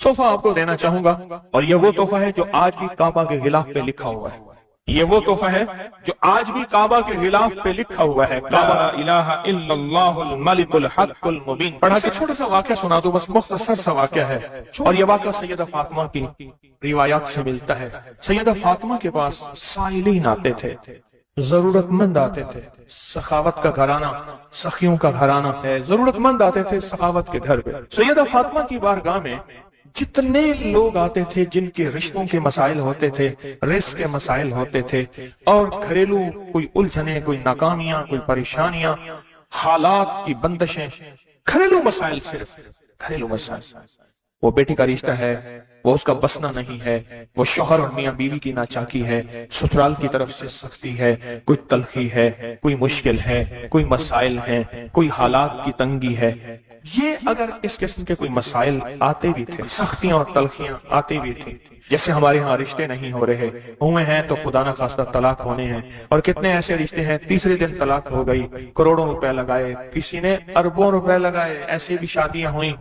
तोहफा आपको देना चाहूंगा, और ये वो तोहफा है जो आज भी काबा के गिलाफ पे लिखा हुआ है। ये वो तोहफा है जो आज भी काबा के गिलाफ पे लिखा हुआ है, ला इलाहा इल्लल्लाहुल मलिकुल हक्कुल मुबीन। पढ़ा के छोटा सा वाक़या सुना दो, बस मुख्तसर सा वाक़या है, और ये वाक़या सैयदा फातिमा की रिवायात से मिलता है। सैयदा फातिमा के पास साइलीन आते थे, जरूरतमंद आते थे। सखावत का घराना, सखियों का घराना है, जरूरतमंद आते थे सखावत के घर पे। सैयदा फातिमा की बारगाह में जितने लोग आते थे जिनके रिश्तों के मसाइल होते थे, रिस्क के मसाइल होते थे, और घरेलू कोई उलझने, कोई नाकामियां, कोई परेशानियां, हालात की बंदिशें, घरेलू मसाइल, सिर्फ घरेलू मसाइल। वो बेटी का रिश्ता है, वो उसका बसना नहीं है, वो शौहर और मियां बीवी की नाचाकी है, ससुराल की तरफ से सख्ती है, कोई तलखी है, कोई मुश्किल है, कोई मसाइल है, कोई हालात की तंगी है। ये अगर इस किस्म के कोई मसाइल आते भी थे, सख्तियां और तलखियां आती भी थी, जैसे हमारे यहाँ रिश्ते नहीं हो रहे, हुए हैं तो खुदा न खास्ता तलाक होने हैं, और कितने ऐसे रिश्ते हैं तीसरे दिन तलाक हो गई, करोड़ों रुपए लगाए, किसी ने अरबों रुपए लगाए, ऐसे भी शादियां हुई,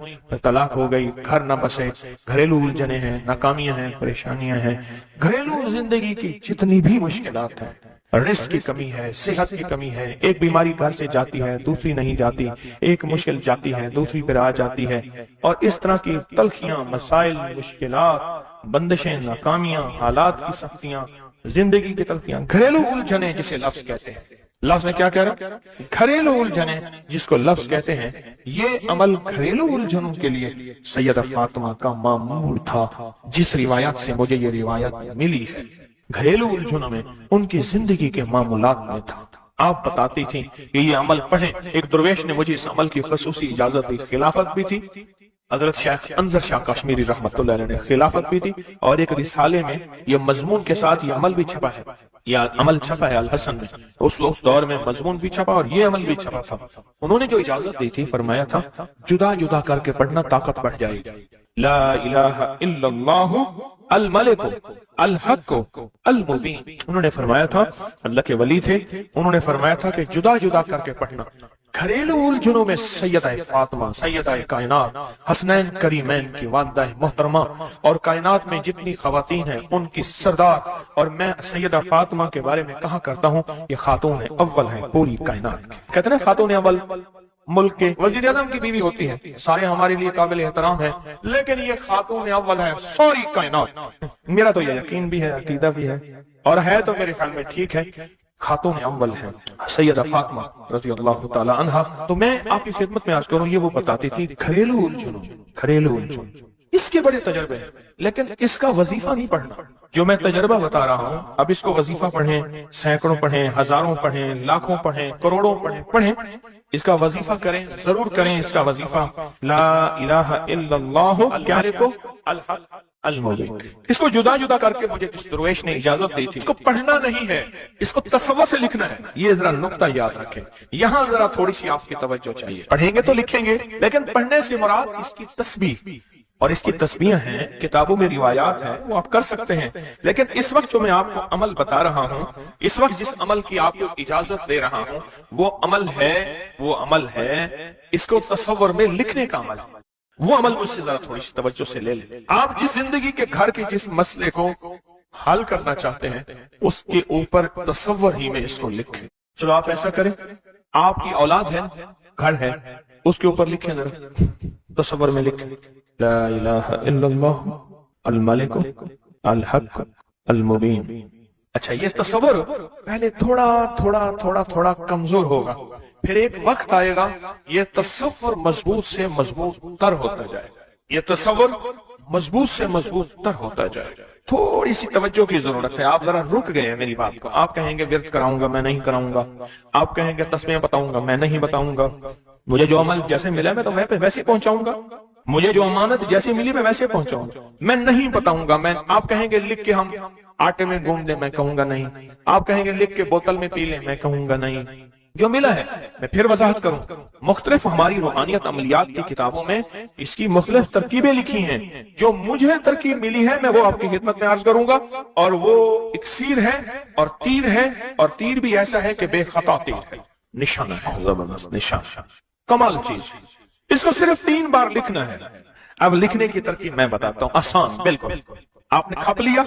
तलाक हो गई, घर न बसे, घरेलू उलझने हैं, नाकामियां हैं, परेशानियां हैं। घरेलू जिंदगी की जितनी भी मुश्किलात हैं, रिस्क की कमी है, सेहत की कमी है, एक बीमारी घर से जाती है, दूसरी नहीं जाती, एक मुश्किल जाती है, दूसरी पर आ जाती है, और इस तरह की तलखियां, मसाइल, मुश्किलात, बंदिशें, नाकामियां, हालात की सख्तियां, जिंदगी की तलखियां, घरेलू उलझने जिसे लफ्ज कहते हैं। लफ्ज में क्या कह रहा? घरेलू उलझने जिसको लफ्ज कहते हैं। ये अमल घरेलू उलझनों के लिए सैयदा फातिमा का मामूल था, जिस रिवायत से मुझे ये रिवायत मिली है। घरेलू उलझनों में उनकी जिंदगी के मामूलात में था। आप बताती थी कि ये अमल पढ़ें। एक दुर्वेश ने मुझे इस अमल की खसूसी इजाजत दी, खिलाफत भी थी। हजरत शेख अंजर शाह कश्मीरी रहमतुल्लाह अलैह ने खिलाफत भी थी, और एक रिसाले में ये मजमून के साथ ये अमल भी छपा है, या अमल छपा है अल हसन में। उस दौर में मजमून भी छपा और ये अमल भी छपा था। उन्होंने जो इजाजत दी थी, फरमाया था जुदा जुदा करके पढ़ना ताकत बढ़ जाएगी। ला इलाहा इल्लल्लाहु अल मलिकु अल हक्कु अल मुबीन। उन्होंने फरमाया था, अल्लाह के वली थे, उन्होंने फरमाया था कि जुदा जुदा करके पढ़ना। घरेलू उलझनों में सैयदा फातिमा, सैयदा कायनात, हसनैन करीमैन की वालिदा मोहतरमा, और कायनात में जितनी खवातीन हैं उनकी सरदार। और मैं सैयदा फातिमा के बारे में कहा करता हूँ, ये खातून अव्वल है पूरी कायनात की। कहते हैं खातून अव्वल मुल्क के वजीर आज़म की बीवी होती है, सारे हमारे लिए काबिल एहतराम है, लेकिन ये खातून अव्वल है सारी कायनात। मेरा तो ये यकीन भी है, अकीदा भी है, और है तो मेरे ख्याल में ठीक है, खातून अव्वल है सैयदा फातिमा रज़ियल्लाहु ताला अन्हा। तो मैं आपकी खिदमत में आज करूं, ये वो बताती थी घरेलू उलझनों, घरेलू उलझन, इसके बड़े तजर्बे हैं, लेकिन इसका वजीफा नहीं पढ़ना। जो मैं तजर्बा बता रहा हूं, अब इसको वजीफा पढ़ें, सैकड़ों पढ़ें, हजारों पढ़ें, लाखों पढ़ें, करोड़ों पढ़ें, इसका वजीफा करें, जरूर करें इसका वजीफा। ला इलाहा इल्लल्लाहु क्या लिखो? अल हक अल मुबीन। इसको जुदा जुदा करके मुझे जिस दुर्वेश ने इजाजत दी थी, इसको पढ़ना नहीं है, इसको तसव्वुर से लिखना है। ये जरा नुक्ता याद रखें, यहाँ जरा थोड़ी सी आपकी तवज्जो चाहिए। पढ़ेंगे तो लिखेंगे, लेकिन पढ़ने से मुराद इसकी तस्बीह, और इसकी तस्बीह हैं, किताबों में रिवायात है, वो आप कर सकते हैं। लेकिन इस वक्त जो मैं आपको अमल बता रहा हूँ, इस वक्त जिस अमल की आपको इजाजत दे रहा हूँ, वो अमल है इसको तसव्वुर में लिखने का अमल। वो अमल मुझसे जरा थोड़ी सी तवज्जो से ले लें। आप जिस जिंदगी के घर के जिस मसले को हल करना चाहते हैं, उसके ऊपर तसव्वुर ही में इसको लिखें। चलो आप ऐसा करें, आपकी औलाद है, घर है, उसके ऊपर लिखें, जरा तसव्वुर में लिखें, ला इलाहा इल्लल्लाह अल मलिक अल हक अल मुबीन। अच्छा, ये तसव्वुर पहले थोड़ा कमजोर होगा, फिर एक वक्त आएगा ये तसव्वुर मजबूत से मजबूत तर होता जाएगा। ये तसव्वुर मजबूत से मजबूत तर होता जाएगा। थोड़ी सी तवज्जो की जरूरत है। आप जरा रुक गए हैं मेरी बात को। आप कहेंगे विर्द कराऊंगा, मैं नहीं कराऊंगा। आप कहेंगे तस्बीह बताऊंगा, मैं नहीं बताऊंगा। मुझे जो अमल जैसे मिला मैं तो मैं पे वैसे पहुंचाऊंगा। मुझे जो अमानत जैसे मिली मैं वैसे पहुंचाऊंगा। मैं नहीं बताऊंगा। आप कहेंगे लिख के हम आटे में गूंद ले, मैं कहूंगा नहीं। आप कहेंगे लिख के बोतल में पी ले, मैं कहूंगा नहीं। जो मिला है मैं फिर वजाहत करूं। मुख्तलिफ हमारी रूहानियत अमलियात की किताबों में इसकी मुख्तलिफ तरकीबें लिखी हैं। जो मुझे तरकीब मिली है मैं वो आपकी खिदमत में अर्ज करूंगा। और वो इक्सीर है और तीर है, और तीर भी ऐसा है कि बेखता तीर है, निशाना है, जबरदस्त निशान, कमाल चीज। इसको सिर्फ 3 बार लिखना है। اب لکھنے کی ترکیب میں بتاتا ہوں، آسان بالکل، آپ نے کھپ لیا،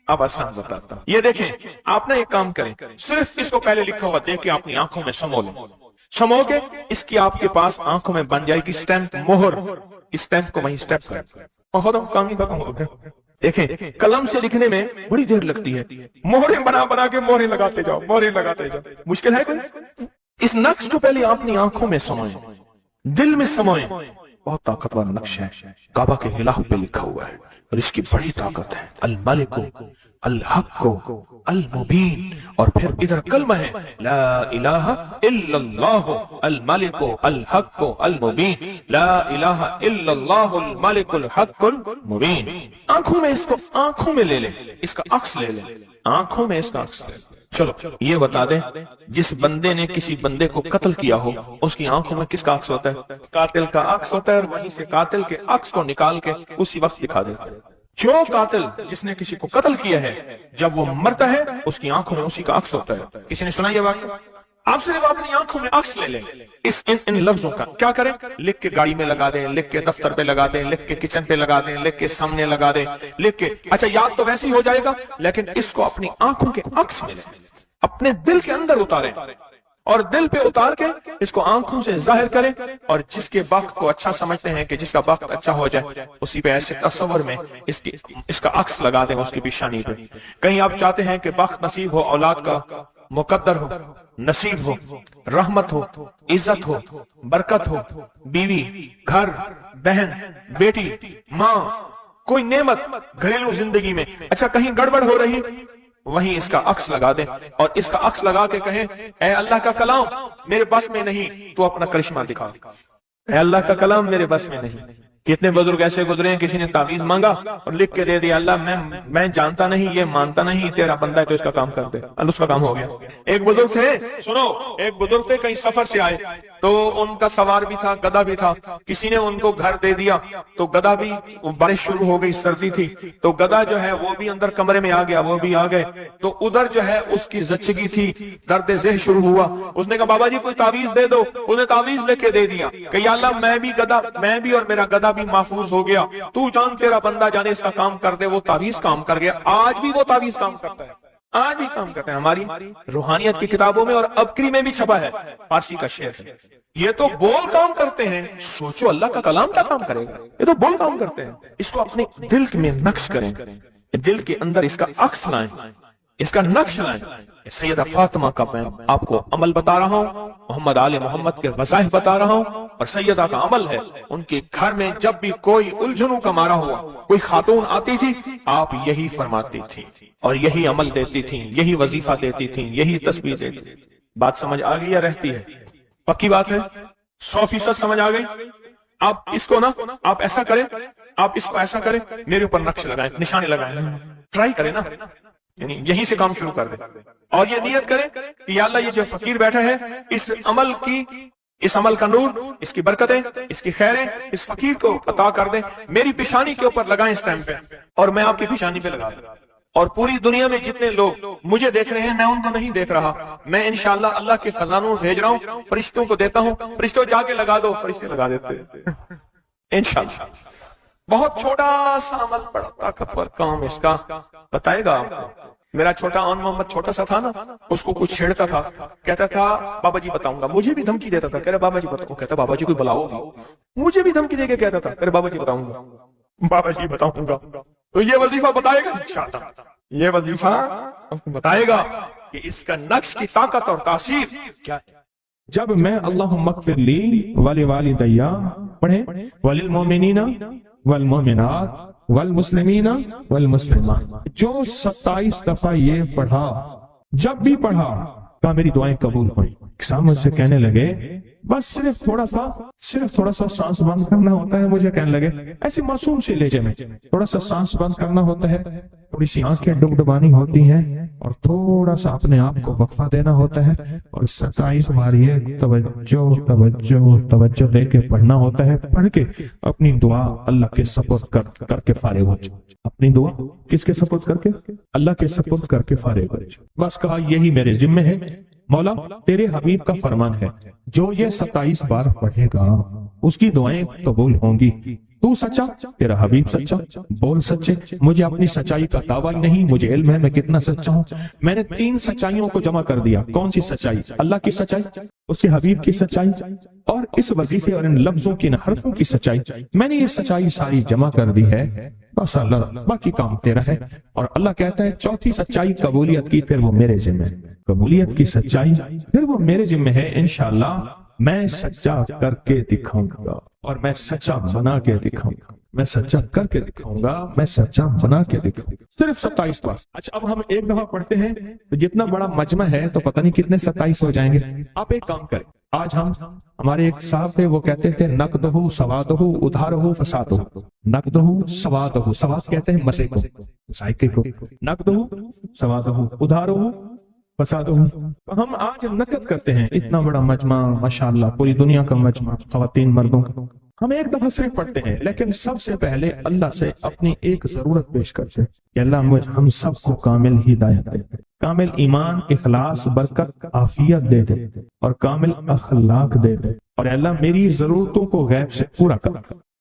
اب آسان بتاتا ہوں۔ یہ دیکھیں، آپ نے ایک کام کریں، صرف اس کو پہلے لکھا ہوا دیکھ کے اپنی آنکھوں میں سمو لیں، سمو کے اس کی آپ کے پاس آنکھوں میں بن جائے گی اسٹیمپ، مہر، اسٹیمپ کو وہیں اسٹیپ کریں، اور ختم، کام ہی ختم ہو گیا۔ دیکھیں قلم سے لکھنے میں بڑی دیر لگتی ہے، مہریں بنا بنا کے مہریں لگاتے جاؤ، مہریں لگاتے جاؤ، مشکل ہے کوئی؟ اس نقش کو پہلے اپنی آنکھوں میں سموئیں، دل میں سموئیں۔ بہت طاقتور نقش ہے، کعبہ کے غلاف پہ لکھا ہوا ہے اور اس کی بڑی طاقت ہے، الملک الحق المبین، اور پھر ادھر کلمہ ہے لا الہ الا اللہ الملک الحق المبین، لا الہ الا اللہ الملک الحق المبین۔ آنکھوں میں اس کو آنکھوں میں لے لیں، اس کا عکس لے لیں، آنکھوں میں اس کا عکس لے لیں۔ چلو یہ بتا دیں، جس بندے نے کسی بندے کو قتل کیا ہو اس کی آنکھوں میں کس کا عکس ہوتا ہے؟ قاتل کا عکس ہوتا ہے، اور وہیں سے قاتل کے عکس کو نکال کے اسی وقت دکھا دیتا ہے۔ جو قاتل جس نے کسی کو قتل کیا ہے جب وہ مرتا ہے اس کی آنکھوں میں اسی کا عکس ہوتا ہے۔ کسی نے سنا یہ واقعہ؟ آپ صرف اپنی آنکھوں میں عکس لے لیں ان لفظوں کا، کیا کریں؟ لکھ کے گاڑی میں لگا دیں، لکھ کے دفتر پہ لگا دیں، لکھ کے کچن پہ لگا دیں، لکھ کے سامنے لگا دیں، لکھ کے، اچھا یاد تو ویسے ہی ہو جائے گا، لیکن اس کو اپنی آنکھوں کے عکس میں لیں، اپنے دل کے اندر اتاریں، اور دل پہ اتار کے اس کو آنکھوں سے ظاہر کریں، اور جس کے وقت کو اچھا سمجھتے ہیں کہ جس کا وقت اچھا ہو جائے اسی پہ ایسے تصور میں اس کا عکس لگا دیں اس کی پیشانی پہ۔ کہیں آپ چاہتے ہیں کہ وقت نصیب ہو، اولاد کا مقدر ہو، نصیب ہو، رحمت ہو، عزت ہو، برکت ہو، بیوی، گھر، بہن، بیٹی، ماں، کوئی نعمت گھریلو زندگی میں، اچھا کہیں گڑبڑ ہو رہی، وہیں اس کا عکس لگا دیں، اور اس کا عکس لگا کے کہیں اے اللہ کا کلام میرے بس میں نہیں، تو اپنا کرشمہ دکھا۔ اے اللہ کا کلام میرے بس میں نہیں۔ کتنے بزرگ ایسے گزرے ہیں، کسی نے تعویذ مانگا اور لکھ کے دے دیا، اللہ میں جانتا نہیں، یہ مانتا نہیں، تیرا بندہ ہے تو اس کا کام کر دے، اللہ اس کا کام ہو گیا۔ ایک بزرگ تھے، سنو، ایک بزرگ تھے، کہیں سفر سے آئے تو ان کا سوار بھی تھا، گدھا بھی تھا، کسی نے ان کو گھر دے دیا تو گدھا بھی، بارش شروع ہو گئی، سردی تھی تو گدھا جو ہے وہ بھی اندر کمرے میں آ گیا، وہ بھی آ گئے، تو ادھر جو ہے اس کی زچگی تھی، درد ذہ شروع ہوا، اس نے کہا بابا جی کوئی تعویذ دے دو، انہیں تعویذ لے کے دے دیا کہ یا اللہ میں بھی اور میرا گدھا بھی محفوظ ہو گیا، تو جان تیرا بندہ جانے اس کا کام کر دے۔ وہ تعویذ کام کر گیا، آج بھی وہ تعویذ کام کرتا ہے، آج بھی کام کرتے ہیں۔ ہماری روحانیت کی کتابوں میں اور ابکری میں بھی چھپا ہے، فارسی کا شعر ہے۔ یہ تو بول کام کرتے ہیں، سوچو اللہ کا کلام کیا کام کرے گا، یہ تو بول کام کرتے ہیں۔ اس کو اپنے دل میں نقش کریں، دل کے اندر اس کا عکس لائیں، اس کا نقش لائیں۔ سیدہ فاطمہ کا میں آپ کو عمل بتا رہا ہوں، محمد آل محمد کے وظائف بتا رہا ہوں، اور سیدہ کا عمل ہے، ان کے گھر میں جب بھی کوئی الجھنوں کا مارا ہوا کوئی خاتون آتی تھی، آپ یہی فرماتی تھی اور یہی عمل دیتی تھی، یہی وظیفہ دیتی تھی، یہی تسبیح دیتی تھی۔ بات سمجھ آ گئی یا رہتی ہے؟ پکی بات ہے، 100% سمجھ آ گئی۔ آپ اس کو نا، آپ ایسا کریں، آپ اس کو ایسا کریں، میرے اوپر نقش لگائیں، نشانے لگائیں، ٹرائی کریں نا، یعنی یہیں سے کام شروع کر دیں، اور یہ نیت کریں کہ یا اللہ یہ جو فقیر بیٹھا ہے، اس عمل کا نور، اس کی برکتیں، اس کی خیریں اس فقیر کو عطا کر دیں، میری پیشانی کے اوپر لگائیں اس ٹائم پہ، اور میں آپ کی پیشانی پہ لگا دوں، اور پوری دنیا میں جتنے لوگ مجھے دیکھ رہے ہیں میں ان کو نہیں دیکھ رہا، میں انشاءاللہ اللہ کے خزانوں بھیج رہا ہوں، فرشتوں کو دیتا ہوں، فرشتوں جا کے لگا دو، فرشتے لگا دیتے ہیں انشاءاللہ۔ بہت چھوٹا سا عمل، بڑا طاقتور کام اس کا بتائے گا آپ کو۔ میرا چھوٹا آن محمد چھوٹا سا تھا نا، اس کو کچھ چھیڑتا تھا، کہتا تھا بابا جی بتاؤں گا، مجھے بھی دھمکی دیتا تھا، کہہ رہا بابا جی بتاؤں، کہتا بابا جی کوئی بلاؤ گا، مجھے بھی دھمکی دے کے کہتا تھا، کہہ رہا بابا جی بتاؤں گا، بابا جی بتاؤں گا۔ تو یہ وظیفہ بتائے گا انشاءاللہ، یہ وظیفہ بتائے گا کہ اس کا نقش کی طاقت اور تاثیر کیا ہے۔ جب میں اللہم اغفر لی ولوالدی پڑھیں، وللمؤمنین والمؤمنات والمسلمین والمسلمات، جو 27 دفعہ یہ پڑھا، جب بھی پڑھا کہا میری دعائیں قبول ہوئی۔ سامنے سے کہنے لگے بس صرف تھوڑا سا سانس بند کرنا ہوتا ہے، مجھے کہنے لگے ایسی معصوم سی لہجے میں تھوڑا سا سانس بند کرنا ہوتا ہے، تھوڑی سی آنکھیں ڈبڈبانی ہوتی ہیں، اور تھوڑا سا اپنے آپ کو وقفہ دینا ہوتا ہے، اور 27 بار یہ توجہ دے کے پڑھنا ہوتا ہے۔ پڑھ کے اپنی دعا اللہ کے سپرد کر کے فارغ ہو جاؤ۔ اپنی دعا کس کے سپرد کر کے؟ اللہ کے سپرد کر کے فارغ ہو جاؤ۔ بس کہا یہی میرے ذمہ ہے مولا، تیرے حبیب کا فرمان ہے جو یہ 27 بار پڑھے گا اس کی دعائیں قبول ہوں گی۔ تو سچا، تیرا حبیب سچا، بول سچے، مجھے اپنی سچائی کا دعویٰ نہیں، مجھے علم ہے میں کتنا سچا ہوں۔ میں نے 3 سچائیوں کو جمع کر دیا۔ کون سی سچائی؟ اللہ کی سچائی، اس کے حبیب کی سچائی، اور اس وظیفے اور ان لفظوں کی، ان حرفوں کی سچائی۔ میں نے یہ سچائی ساری جمع کر دی ہے، بس اللہ باقی کام تیرا ہے۔ اور اللہ کہتا ہے چوتھی سچائی قبولیت کی، پھر وہ میرے ذمہ ہے۔ قبولیت کی سچائی پھر وہ میرے ذمہ ہے، انشاءاللہ میں سچا کر کے دکھاؤں گا، اور میں سچا بنا کے دکھاؤں گا، میں سچا کر کے دکھاؤں گا، میں سچا بنا کے دکھاؤں گا۔ صرف 27 بار۔ اچھا اب ہم ایک دفعہ پڑھتے ہیں تو جتنا بڑا مجمع ہے تو پتہ نہیں کتنے 27 ہو جائیں گے۔ آپ ایک کام کریں، آج ہمارے ایک صاحب تھے، وہ کہتے تھے نقدہ سوادہ ادھارہ فسادہ۔ نقدہ سوادہ، سواد کہتے ہیں مسے کو، ذائقے کو، نقدہ سوادہ ادھارہ فسادہ۔ ہم آج نقد کرتے ہیں اتنا بڑا مجمع، ماشاءاللہ پوری دنیا کا مجمع، خواتین مردوں کا۔ ہم ایک دفعہ صرف پڑھتے ہیں، لیکن سب سے پہلے اللہ سے اپنی ایک ضرورت پیش کرتے ہیں کہ اللہ ہم سب کو کامل ہدایت دے دے، کامل ایمان، اخلاص، برکت، عافیت دے دے، اور کامل اخلاق دے دے، اور اللہ میری ضرورتوں کو غیب سے پورا کر۔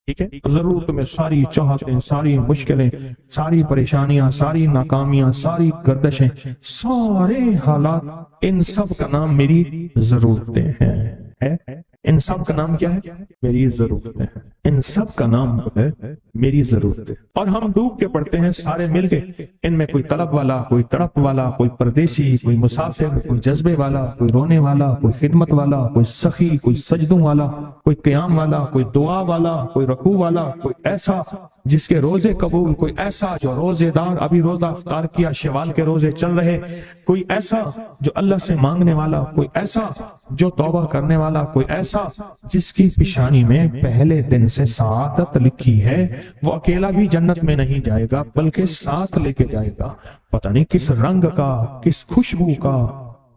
ٹھیک ہے، ضرورت میں ساری چاہتیں، ساری مشکلیں، ساری پریشانیاں، ساری ناکامیاں، ساری گردشیں، سارے حالات، ان سب کا نام میری ضرورتیں ہیں۔ ان سب کا نام کیا ہے؟ میری ضرورتیں ہیں۔ ان سب کا نام ہے میری ضرورتیں۔ اور ہم ڈوب کے پڑھتے ہیں سارے مل کے، ان میں کوئی طلب والا، کوئی تڑپ والا، کوئی پردیسی، کوئی مسافر، کوئی جذبے والا، کوئی رونے والا، کوئی خدمت والا، کوئی سخی، کوئی سجدوں والا، کوئی قیام والا، کوئی دعا والا، کوئی رکوع والا، کوئی ایسا جس کے روزے قبول، کوئی ایسا جو روزے دار ابھی روزہ افطار کیا، شوال کے روزے چل رہے، کوئی ایسا جو اللہ سے مانگنے والا، کوئی ایسا جو توبہ کرنے والا، کوئی ایسا جس کی پیشانی میں پہلے دن سے سعادت لکھی ہے، وہ اکیلا بھی جنت میں نہیں جائے گا بلکہ ساتھ لے کے جائے گا، پتہ نہیں کس رنگ کا، کس خوشبو کا،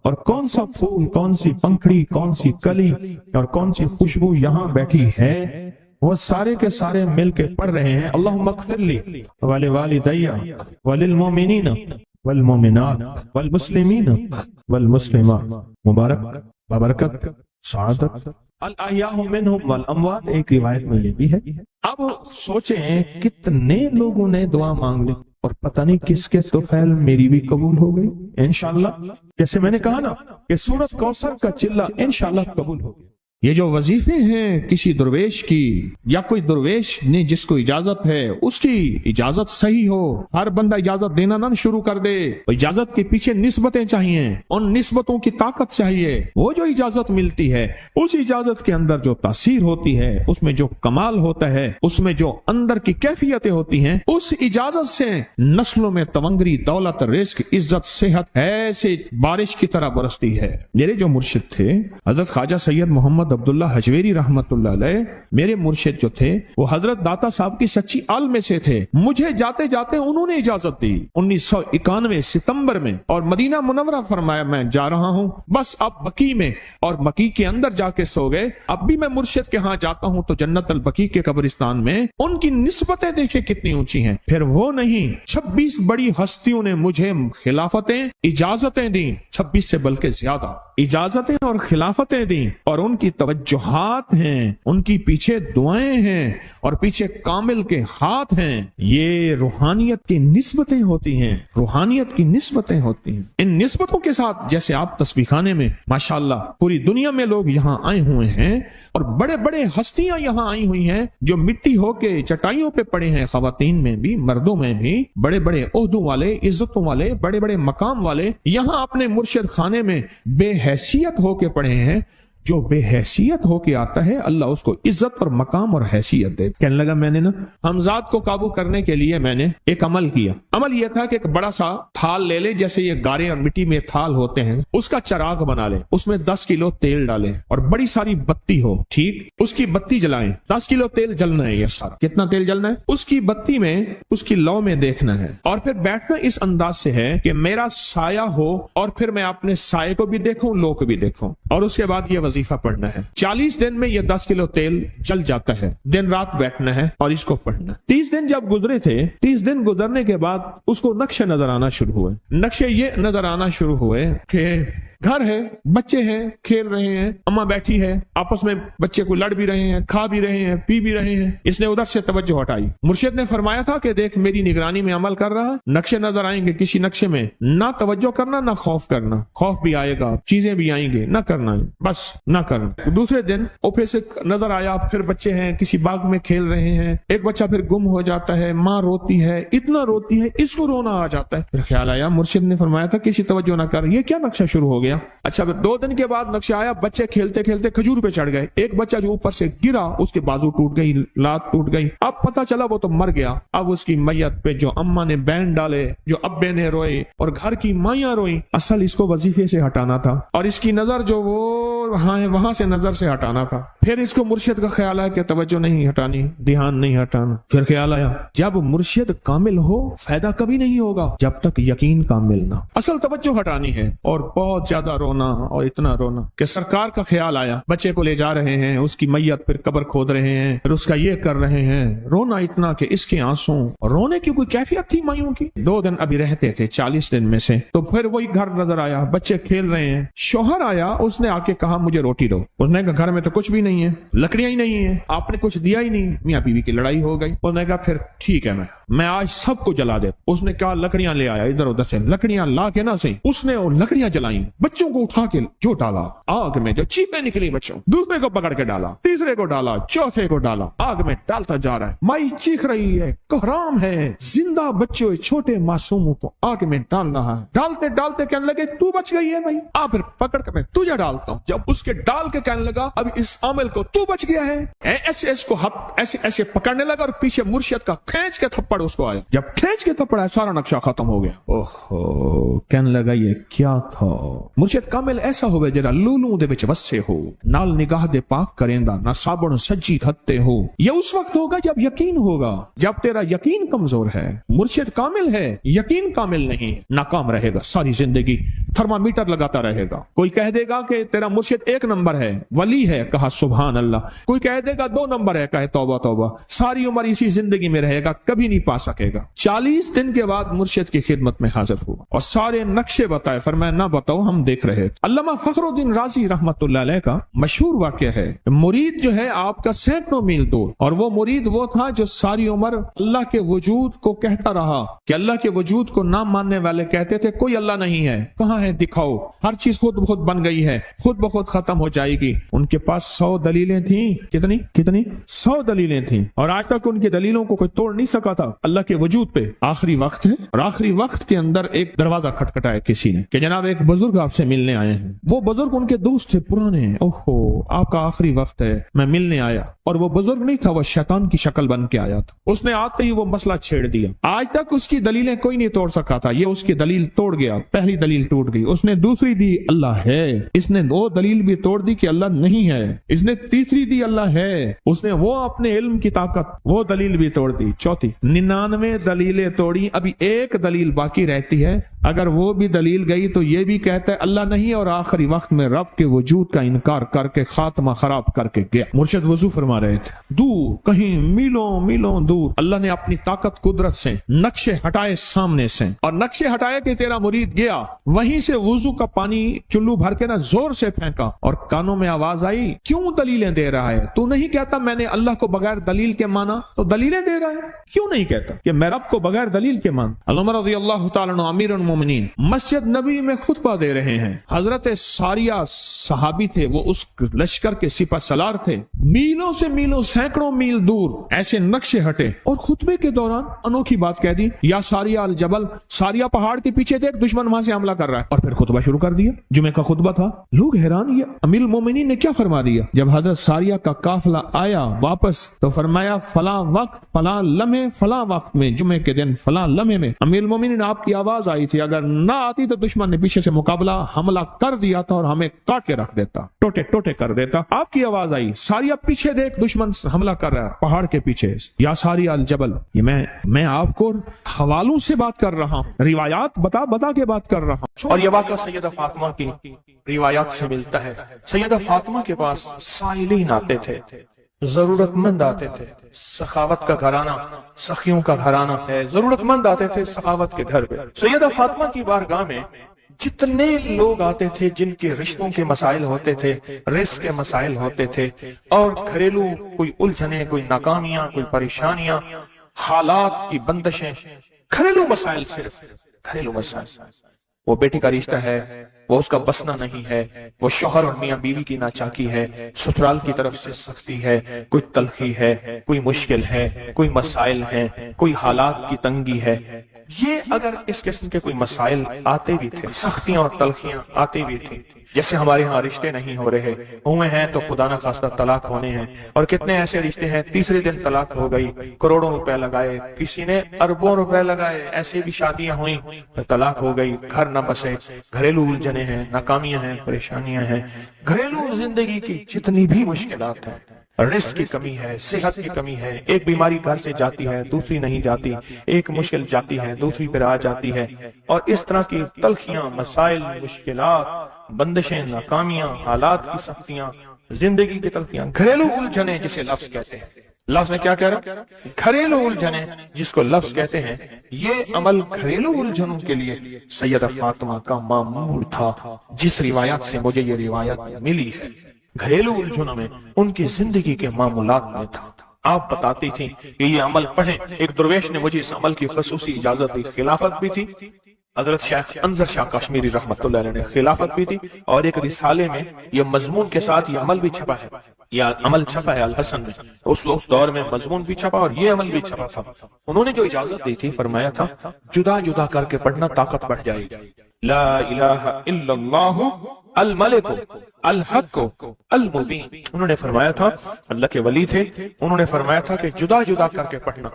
اور کون سا پھول، کون سی پنکھڑی، کون سی کلی اور کون سی خوشبو یہاں بیٹھی ہے، وہ سارے کے سارے مل کے پڑھ رہے ہیں اللہم اغفر لی ولوالدی وللمؤمنین والمؤمنات والمسلمین والمسلمات، مبارک، بابرکت، سعادت، الاحیاء منہم والاموات۔ ایک روایت میں یہ بھی ہے۔ اب سوچیں کتنے لوگوں نے دعا مانگ لی، اور پتہ نہیں کس کے طفیل میری بھی قبول ہو گئی انشاءاللہ۔ جیسے میں نے کہا نا کہ سورۃ کوثر کا چلہ انشاءاللہ قبول ہو گیا۔ یہ جو وظیفے ہیں کسی درویش کی، یا کوئی درویش نے جس کو اجازت ہے اس کی اجازت صحیح ہو، ہر بندہ اجازت دینا نہ شروع کر دے، اجازت کے پیچھے نسبتیں چاہیے، ان نسبتوں کی طاقت چاہیے۔ وہ جو اجازت ملتی ہے اس اجازت کے اندر جو تاثیر ہوتی ہے، اس میں جو کمال ہوتا ہے، اس میں جو اندر کی کیفیتیں ہوتی ہیں، اس اجازت سے نسلوں میں تونگری، دولت، رزق، عزت، صحت ایسے بارش کی طرح برستی ہے۔ میرے جو مرشد تھے حضرت خواجہ سید محمد عبداللہ حجویری رحمت اللہ علیہ، میرے مرشد جو تھے وہ حضرت داتا صاحب کی سچی آل میں سے تھے۔ مجھے جاتے جاتے انہوں نے اجازت دی 1991 ستمبر میں، اور مدینہ منورہ فرمایا میں جا رہا ہوں، بس اب بقی میں، اور بقی کے اندر جا کے سو گئے۔ اب بھی میں مرشد کے ہاں جاتا ہوں تو جنت البقیع کے قبرستان میں ان کی نسبتیں دیکھیں کتنی اونچی ہیں۔ پھر وہ نہیں، 26 بڑی ہستیوں نے مجھے خلافتیں، اجازتیں دیں، 26 سے بلکہ زیادہ اجازتیں اور خلافتیں دیں، اور ان کی توجہات ہیں، ان کی پیچھے دعائیں ہیں، اور پیچھے کامل کے ہاتھ ہیں۔ یہ روحانیت کی نسبتیں ہوتی ہیں، روحانیت کی نسبتیں ہوتی ہیں۔ ان نسبتوں کے ساتھ جیسے آپ تسبیح خانے میں ماشاءاللہ پوری دنیا میں لوگ یہاں آئے ہوئے ہیں، اور بڑے بڑے ہستیاں یہاں آئی ہوئی ہیں جو مٹی ہو کے چٹائیوں پہ پڑے ہیں، خواتین میں بھی، مردوں میں بھی، بڑے بڑے عہدوں والے، عزتوں والے، بڑے بڑے مقام والے یہاں اپنے مرشد خانے میں بے حیثیت ہو کے پڑے ہیں۔ جو بے حیثیت ہو کے آتا ہے اللہ اس کو عزت اور مقام اور حیثیت دے۔ کہنے لگا میں نے نا حمزات کو قابو کرنے کے لیے میں نے ایک عمل کیا۔ عمل یہ تھا کہ ایک بڑا سا تھال لے لے، جیسے یہ گارے اور مٹی میں تھال ہوتے ہیں، اس کا چراغ بنا لے، اس میں 10 کلو تیل ڈالیں اور بڑی ساری بتی ہو، ٹھیک، اس کی بتی جلائیں، 10 کلو تیل جلنا ہے۔ یہ سارا کتنا تیل جلنا ہے؟ اس کی بتی میں، اس کی لو میں دیکھنا ہے، اور پھر بیٹھنا اس انداز سے ہے کہ میرا سایہ ہو، اور پھر میں اپنے سائے کو بھی دیکھوں، لو کو بھی دیکھوں، اور اس کے بعد یہ وظیفہ پڑھنا ہے۔ 40 دن میں یہ 10 کلو تیل جل جاتا ہے۔ دن رات بیٹھنا ہے اور اس کو پڑھنا۔ 30 دن جب گزرے تھے، 30 دن گزرنے کے بعد اس کو نقشے نظر آنا شروع ہوئے۔ نقشے یہ نظر آنا شروع ہوئے کہ گھر ہے، بچے ہیں، کھیل رہے ہیں، اماں بیٹھی ہے، آپس میں بچے کو لڑ بھی رہے ہیں، کھا بھی رہے ہیں، پی بھی رہے ہیں، اس نے ادھر سے توجہ ہٹائی۔ مرشد نے فرمایا تھا کہ دیکھ میری نگرانی میں عمل کر رہا، نقشے نظر آئیں گے، کسی نقشے میں نہ توجہ کرنا نہ خوف کرنا، خوف بھی آئے گا، چیزیں بھی آئیں گے، نہ کرنا، بس نہ کرنا۔ دوسرے دن اوپر سے نظر آیا، پھر بچے ہیں کسی باغ میں کھیل رہے ہیں، ایک بچہ پھر گم ہو جاتا ہے، ماں روتی ہے، اتنا روتی ہے اس کو رونا آ جاتا ہے۔ پھر خیال آیا مرشد نے فرمایا تھا کسی توجہ نہ کر، یہ کیا نقشہ شروع ہو گیا؟ اچھا پھر 2 دن کے بعد نقشہ آیا، بچے کھیلتے کھیلتے کھجور پہ چڑھ گئے، ایک بچہ جو اوپر سے گرا اس کے بازو ٹوٹ گئی، لات ٹوٹ گئی، اب پتہ چلا وہ تو مر گیا۔ اب اس کی میت پہ جو اماں نے بین ڈالے، جو ابے نے روئے اور گھر کی مائیاں روئیں، اصل اس کو وظیفے سے ہٹانا تھا اور اس کی نظر جو وہ وہاں سے نظر سے ہٹانا تھا۔ پھر اس کو مرشد کا خیال آیا کہ توجہ نہیں ہٹانی، دھیان نہیں ہٹانا۔ پھر خیال آیا جب مرشد کامل ہو فائدہ کبھی نہیں ہوگا جب تک یقین کامل نہ، اصل توجہ ہٹانی ہے۔ اور بہت زیادہ رونا اور اتنا رونا کہ سرکار کا خیال آیا، بچے کو لے جا رہے ہیں، اس کی میت پھر قبر کھود رہے ہیں، پھر اس کا یہ کر رہے ہیں، رونا اتنا کہ اس کے آنسوں، رونے کی کوئی کیفیت تھی مائیوں کی۔ 2 دن ابھی رہتے تھے 40 دن میں سے، تو پھر وہی گھر نظر آیا، بچے کھیل رہے ہیں، شوہر آیا، اس نے آ کے کہا مجھے روٹی دو۔ اس نے کہا گھر میں تو کچھ بھی نہیں ہے، لکڑیاں ہی نہیں ہیں، آپ نے کچھ دیا ہی نہیں۔ میاں بیوی کی لڑائی ہو گئی۔ اس نے کہا پھر ٹھیک ہے میں آج سب کو جلا دے۔ اس نے کہا لکڑیاں لے آیا، ادھر ادھر سے لکڑیاں لا کے نہ صحیح، اس نے وہ لکڑیاں جلائیں، بچوں کو اٹھا کے جو ڈالا آگ میں، جو چیخیں نکلی بچوں، دوسرے کو پکڑ کے ڈالا، تیسرے کو ڈالا، چوتھے کو ڈالا، آگ میں ڈالتا جا رہا ہے۔ مائی چیخ رہی ہے، کوہرام ہے، زندہ بچوں چھوٹے معصوموں کو آگ میں ڈال رہا ہے۔ ڈالتے ڈالتے کہنے لگے تو بچ گئی ہے بھائی، آ پھر پکڑ کے میں تجھے ڈالتا ہوں۔ جب اس کے ڈال کے کہنے لگا اب اس عامل کو تو بچ گیا ہے، ایسے اس کو ایسے ایسے پکڑنے لگا اور پیچھے مرشد کا کھینچ کے تھپڑ اس کو آیا۔ جب کھینچ کے تھپڑ آیا سارا نقشہ ختم ہو گیا۔ اوہو کہنے لگا یہ کیا تھا؟ مرشد کامل ایسا ہوئے جرا لولوں دے وچ وسے ہو، نال نگاہ دے پاک کریندا نہ صابن سجی کھتے ہو۔ یہ اس وقت ہوگا جب یقین ہوگا، جب تیرا یقین کمزور ہے۔ مرشد کامل ہے، یقین کامل نہیں، ناکام رہے گا ساری زندگی، تھرمامیٹر لگاتا رہے گا۔ کوئی کہہ دے گا کہ تیرا مرشد 1 نمبر ہے، ولی ہے، کہا سبحان اللہ۔ کوئی کہہ دے گا 2 نمبر ہے، کہے توبہ توبہ۔ ساری عمر اسی زندگی میں رہے گا، کبھی نہیں پا سکے گا۔ 40 دن کے بعد مرشد کی خدمت میں حاضر ہوا اور سارے نقشے بتائے، فرمایا نہ بتاؤ ہم دیکھ رہے تھے۔ علامہ فخر الدین رازی رحمت اللہ علیہ کا مشہور واقعہ ہے، مرید جو ہے آپ کا سینکڑوں میل دور، اور وہ مرید وہ تھا جو ساری عمر اللہ کے وجود کو کہتا رہا کہ اللہ کے وجود کو نہ ماننے والے کہتے تھے کوئی اللہ نہیں ہے، کہاں ہے دکھاؤ، ہر چیز خود بخود بن گئی ہے، خود بخود ختم ہو جائے گی۔ ان کے پاس 100 دلیلیں تھیں، کتنی 100 دلیلیں تھیں، اور آج تک ان کی دلیلوں کو کوئی توڑ نہیں سکا تھا اللہ کے وجود پہ۔ آخری وقت ہے اور آخری وقت کے اندر ایک دروازہ کھٹکھٹایا کسی نے کہ جناب ایک بزرگ آپ سے ملنے آئے ہیں۔ وہ بزرگ ان کے دوست تھے پرانے، اوہو آپ کا آخری وقت ہے، میں ملنے آیا۔ اور وہ بزرگ نہیں تھا، وہ شیطان کی شکل بن کے آیا تھا۔ اس نے آتے ہی وہ مسئلہ چھیڑ دیا، آج تک اس کی دلیلیں کوئی نہیں توڑ سکا تھا، یہ اس کی دلیل توڑ گیا۔ پہلی دلیل ٹوٹ گئی، اس نے دوسری دی اللہ ہے، اس نے 2 دلیل بھی توڑ دی کہ اللہ نہیں ہے، اس نے تیسری دی اللہ ہے، اس نے وہ اپنے علم کی طاقت وہ دلیل بھی توڑ دی۔ چوتھی 99 دلیلیں توڑی، ابھی ایک دلیل باقی رہتی ہے، اگر وہ بھی دلیل گئی تو یہ بھی کہتا ہے اللہ نہیں، اور آخری وقت میں رب کے وجود کا انکار کر کے خاتمہ خراب کر کے گیا۔ مرشد وضو فرما رہے تھے، دور کہیں میلوں میلوں دور اللہ نے اپنی طاقت قدرت سے نقشے ہٹائے سامنے سے، اور نقشے ہٹائے کہ تیرا مرید گیا، وہیں سے وضو کا پانی چلو بھر کے نہ زور سے پھینکا، اور کانوں میں آواز آئی کیوں دلیلیں دے رہا ہے؟ تو نہیں کہتا میں نے اللہ کو بغیر دلیل کے مانا، تو دلیلیں دے رہا ہے؟ کیوں نہیں کہتا کہ میں رب کو بغیر دلیل کے مان؟ علامہ رضی اللہ تعالیٰ عنہ امیر المومنین مسجد نبی میں خطبہ دے رہے ہیں، حضرت ساریہ صحابی تھے، وہ اس لشکر کے سپہ سالار تھے، میلوں سے میلوں سینکڑوں میل دور ایسے نقشے ہٹے، اور خطبے کے دوران انوکھی بات کہہ دی، یا ساریہ الجبل، ساریہ پہاڑ کے پیچھے دیکھ دشمن وہاں سے حملہ کر رہا ہے، اور پھر خطبہ شروع کر دیا۔ جمعہ کا خطبہ تھا، لوگ حیران، یہ امیر المومنین نے کیا فرما دیا؟ جب حضرت ساریہ کا قافلہ آیا واپس تو فرمایا فلاں وقت فلاں لمحے فلاں وقت میں، جمعے کے دن فلاں لمحے میں امیر المومنین آپ کی آواز آئی تھی، اگر نہ آتی تو دشمن نے پیچھے سے مقابلہ حملہ کر دیا تھا اور ہمیں کاٹ کے رکھ دیتا، ٹوٹے ٹوٹے کر دیتا۔ آپ کی آواز آئی، ساریہ پیچھے دیکھ دشمن حملہ کر رہا ہے پہاڑ کے پیچھے، یا ساریہ الجبل۔ یہ میں آپ کو حوالوں سے بات کر رہا ہوں، روایات بتا کے بات کر رہا ہوں۔ اور یہ واقعہ سیدہ فاطمہ کی روایات سے ملتا ہے۔ سیدہ فاطمہ کے پاس سائلین آتے تھے، ضرورت مند آتے تھے، سخاوت کا گھرانہ، سخیوں کا گھرانہ ہے، ضرورت مند آتے تھے سخاوت کے گھر پہ۔ سیدہ فاطمہ کی بارگاہ میں جتنے لوگ آتے تھے جن کے رشتوں کے مسائل ہوتے تھے، رزق کے مسائل ہوتے تھے، اور گھریلو کوئی الجھنیں، کوئی ناکامیاں، کوئی پریشانیاں، حالات کی بندشیں، گھریلو مسائل، صرف گھریلو مسائل، وہ بیٹی کا رشتہ ہے، وہ اس کا بسنا نہیں ہے، وہ شوہر اور میاں بیوی کی ناچاکی ہے، سسرال کی طرف سے سختی ہے، کوئی تلخی ہے، کوئی مشکل ہے، کوئی مسائل ہیں، کوئی حالات کی تنگی ہے، یہ اگر اس قسم کے کوئی مسائل آتے بھی تھے، سختیاں اور تلخیاں آتی بھی تھی، جیسے ہمارے ہاں رشتے نہیں ہو رہے، ہوئے ہیں تو خدا نہ خواستہ طلاق ہونے ہیں، اور کتنے ایسے رشتے ہیں تیسرے دن طلاق ہو گئی، کروڑوں روپے لگائے، کسی نے اربوں روپے لگائے، ایسے بھی شادیاں ہوئیں، طلاق ہو گئی، گھر نہ بسے، گھریلو الجھنیں ہیں، ناکامیاں ہیں، پریشانیاں ہیں، گھریلو زندگی کی جتنی بھی مشکلات ہیں، رزق کی کمی ہے، صحت کی کمی ہے، ایک بیماری گھر سے جاتی ہے دوسری نہیں جاتی، ایک مشکل جاتی ہے دوسری پھر آ جاتی ہے، اور اس طرح کی تلخیاں، مسائل، مشکلات، بندشیں، ناکامیاں، حالات کی سختیاں، زندگی کی تلخیاں، گھریلو الجھنیں جسے لفظ کہتے ہیں، لفظ نے کیا کہہ رہا؟ گھریلو الجھنیں جس کو لفظ کہتے ہیں، یہ عمل گھریلو الجھنوں کے لیے سیدہ فاطمہ کا معمول تھا، جس روایت سے مجھے یہ روایت ملی ہے، گھریلو الجھنوں میں ان کی زندگی کے معمولات میں تھا۔ آپ بتاتی تھی کہ یہ عمل پڑھیں، ایک درویش نے مجھے اس عمل کی خصوصی اجازت دی، خلافت بھی تھی، حضرت شیخ انظر شاہ کشمیری رحمت اللہ علیہ نے خلافت بھی تھی، اور ایک رسالے میں یہ مضمون کے ساتھ یہ عمل بھی چھپا ہے، یہ عمل چھپا ہے الحسن میں، اس دور میں مضمون بھی چھپا اور یہ عمل بھی چھپا تھا۔ انہوں نے جو اجازت دی تھی، فرمایا تھا جدا جدا کر کے پڑھنا طاقت بڑھ جائے گی، لا الہ الا اللہ الملک الحق المبین، انہوں نے فرمایا تھا، اللہ کے ولی تھے، انہوں نے فرمایا تھا کہ جدا جدا کر کے پڑھنا۔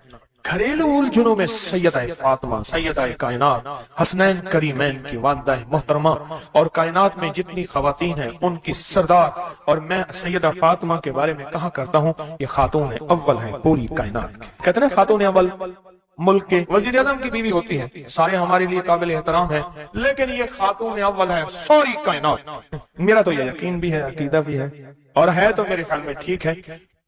گھریلو الجھنوں میں سیدہ فاطمہ، سیدہ کائنات، حسنین کریمین کی والدہ محترمہ، اور کائنات میں جتنی خواتین ہیں ان کی سردار، اور میں سیدہ فاطمہ کے بارے میں کہا کرتا ہوں یہ خاتون اول ہے پوری کائنات کی۔ کہتے ہیں خاتون اول ملک کے وزیر اعظم کی بیوی ہوتی ہے، سارے ہمارے لیے قابل احترام ہے، لیکن یہ خاتون اول ہے ساری کائنات۔ میرا تو یہ یقین بھی ہے، عقیدہ بھی ہے، اور ہے تو میرے خیال میں ٹھیک ہے،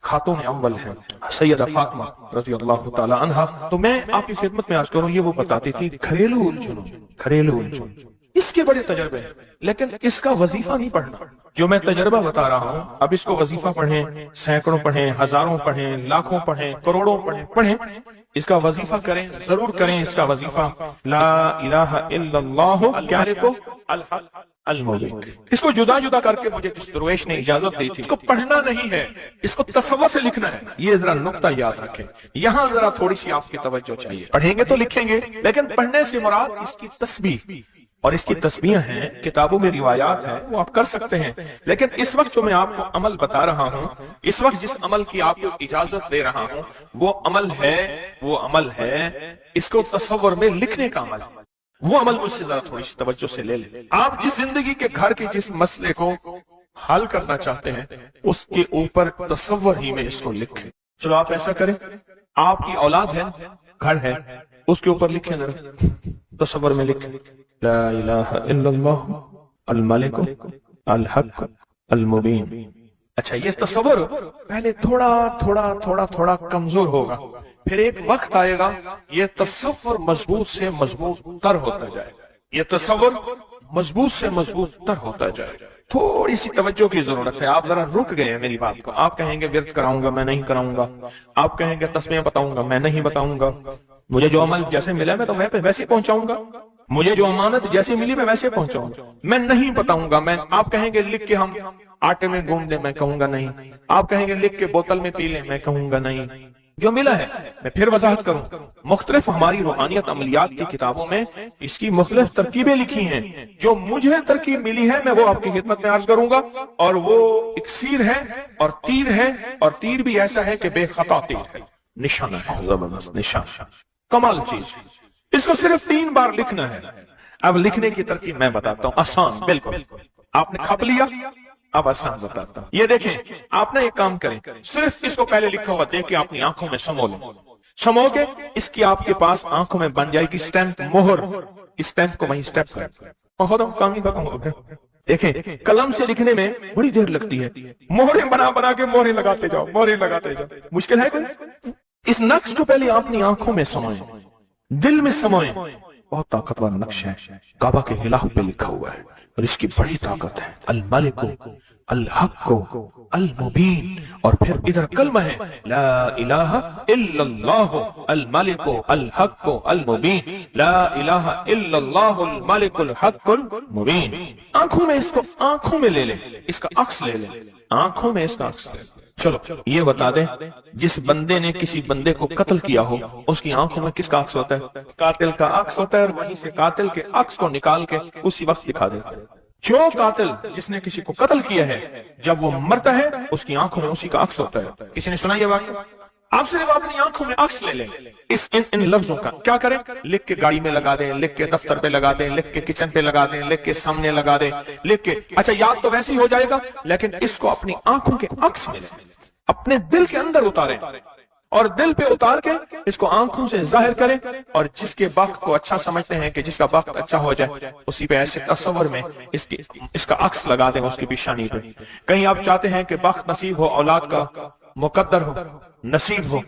خاتون اول ہے سیدہ فاطمہ رضی اللہ تعالی عنہا۔ تو میں آپ کی خدمت میں عرض کروں، یہ وہ بتاتی تھی گھریلو الجھن، اس کے بڑے تجربے ہیں، لیکن اس کا وظیفہ نہیں پڑھنا، جو میں تجربہ بتا رہا ہوں، اب اس کو وظیفہ پڑھیں، سینکڑوں پڑھیں، ہزاروں پڑھیں، لاکھوں پڑھیں، کروڑوں پڑھیں، اس کا وظیفہ کریں، ضرور کریں اس کا وظیفہ، لا الہ الا اللہ کیا لکھو؟ الحق المبین۔ اس کو جدا جدا کر کے مجھے جس درویش نے اجازت دی تھی، اس کو پڑھنا نہیں ہے، اس کو تصور سے لکھنا ہے، یہ ذرا نقطہ یاد رکھیں، یہاں ذرا تھوڑی سی آپ کی توجہ چاہیے۔ پڑھیں گے تو لکھیں گے، لیکن پڑھنے سے مراد اس کی تسبیح، اور اس کی تسبیح ہیں، کتابوں میں روایات ہیں، وہ آپ کر سکتے ہیں، لیکن اس وقت جو میں آپ کو عمل بتا رہا ہوں، اس وقت جس عمل کی آپ کو اجازت دے رہا ہوں، وہ عمل ہے اس کو تصور میں لکھنے کا عمل، وہ عمل مجھ سے ذرا تھوڑی سی توجہ سے لے لیں۔ آپ جس زندگی کے گھر کے جس مسئلے کو حل کرنا چاہتے ہیں، اس کے اوپر تصور ہی میں اس کو لکھیں۔ چلو آپ ایسا کریں، آپ کی اولاد ہے، گھر ہے، اس کے اوپر لکھیں، ذرا تصور میں لکھیں، لا الہ الا اللہ الملک الحق المبین۔ اچھا، یہ تصور پہلے تھوڑا کمزور ہوگا، پھر ایک وقت آئے گا یہ تصور مضبوط سے مضبوط تر ہوتا جائے گا، یہ تصور مضبوط سے مضبوط تر ہوتا جائے گا۔ تھوڑی سی توجہ کی ضرورت ہے، آپ ذرا رک گئے ہیں میری بات کو۔ آپ کہیں گے ورد کراؤں گا، میں نہیں کراؤں گا، آپ کہیں گے تسبیح بتاؤں گا، میں نہیں بتاؤں گا، مجھے جو عمل جیسے ملا میں تو میں ویسے پہنچاؤں گا، مجھے جو امانت جیسے ملی میں ویسے پہنچاؤں گا، میں نہیں بتاؤں گا۔ آپ کہیں گے لکھ کے ہم آٹے میں گھوم دیں، میں کہوں گا نہیں۔ آپ کہیں گے لکھ کے بوتل میں پی لیں، میں کہوں گا نہیں۔ جو ملا ہے میں پھر وضاحت کروں، مختلف ہماری روحانیت عملیات کی کتابوں میں اس کی مختلف ترکیبیں لکھی ہیں، جو مجھے ترکیب ملی ہے میں وہ آپ کی خدمت میں عرض کروں گا، اور وہ اکسیر ہے اور تیر ہے، اور تیر بھی ایسا ہے کہ بے خطا تیر ہے، نشانہ ہے، زبردست نشان، کمال چیز۔ اس کو صرف 3 بار لکھنا ہے۔ اب لکھنے کی ترکیب میں بتاتا ہوں، آسان بالکل، آپ نے کھپ لیا، اب آسان بتاتا ہوں۔ یہ دیکھیں، آپ نے ایک کام کریں، صرف اس کو پہلے لکھا ہوا دیکھ کے اپنی آنکھوں میں سمو لیں، سمو کے اس کی آپ کے پاس آنکھوں میں بن جائے گی سٹیمپ، مہر، اس سٹیمپ کو وہیں سٹیپ کریں، ختم، کام ہی ختم ہو گیا۔ دیکھیں، قلم سے لکھنے میں بڑی دیر لگتی ہے، مہریں بنا کے مہریں لگاتے جاؤ، مہریں لگاتے جاؤ، مشکل ہے کوئی؟ اس نقش کو پہلے اپنی آنکھوں میں سمائیں، دل میں سمائیں، बहुत ताकतवर नक्श है, काबा के गिलाफ पे लिखा हुआ है और इसकी बड़ी ताकत है। अल मलिक अल हक अल मुबीन, और फिर इधर कलमा है ला इलाहा इल्लल्लाह अल मलिक अल हक अल मुबीन, ला इलाहा इल्लल्लाह अल मलिक अल हक अल मुबीन। आंखों में इसको, आंखों में ले ले, इसका अक्स ले ले, आंखों में इसका अक्स ले ले। चलो ये बता दे, जिस बंदे ने किसी बंदे को कत्ल किया हो उसकी आंखों में किसका अक्स होता है? कातिल का अक्स होता है, और वहीं से कातिल के अक्स को निकाल के उसी वक्त दिखा देता है। जो कातिल जिसने किसी को कत्ल किया है, जब वो मरता है उसकी आंखों में उसी का अक्स होता है। किसी ने सुना ये वाक्य? आप सिर्फ अपनी आंखों में अक्स ले लें इन लफ्जों का। क्या करें? लिख के गाड़ी में लगा दें, लिख के दफ्तर पे लगा दें, लिख के किचन पे लगा दें, लिख के सामने लगा दें, लिख के, अच्छा याद तो वैसे ही हो जाएगा, लेकिन इसको अपनी आंखों के अक्स में लें, अपने दिल के अंदर उतारें, और दिल पे उतार के इसको आंखों से जाहिर करें। और जिसके वक्त को अच्छा समझते हैं कि जिसका वक्त अच्छा हो जाए, उसी पे ऐसे तस्वर में इसका अक्स लगा दें उसकी पेशानी पे। कहीं आप चाहते हैं कि वक्त नसीब हो, औलाद का मुकद्दर हो, नसीब हो,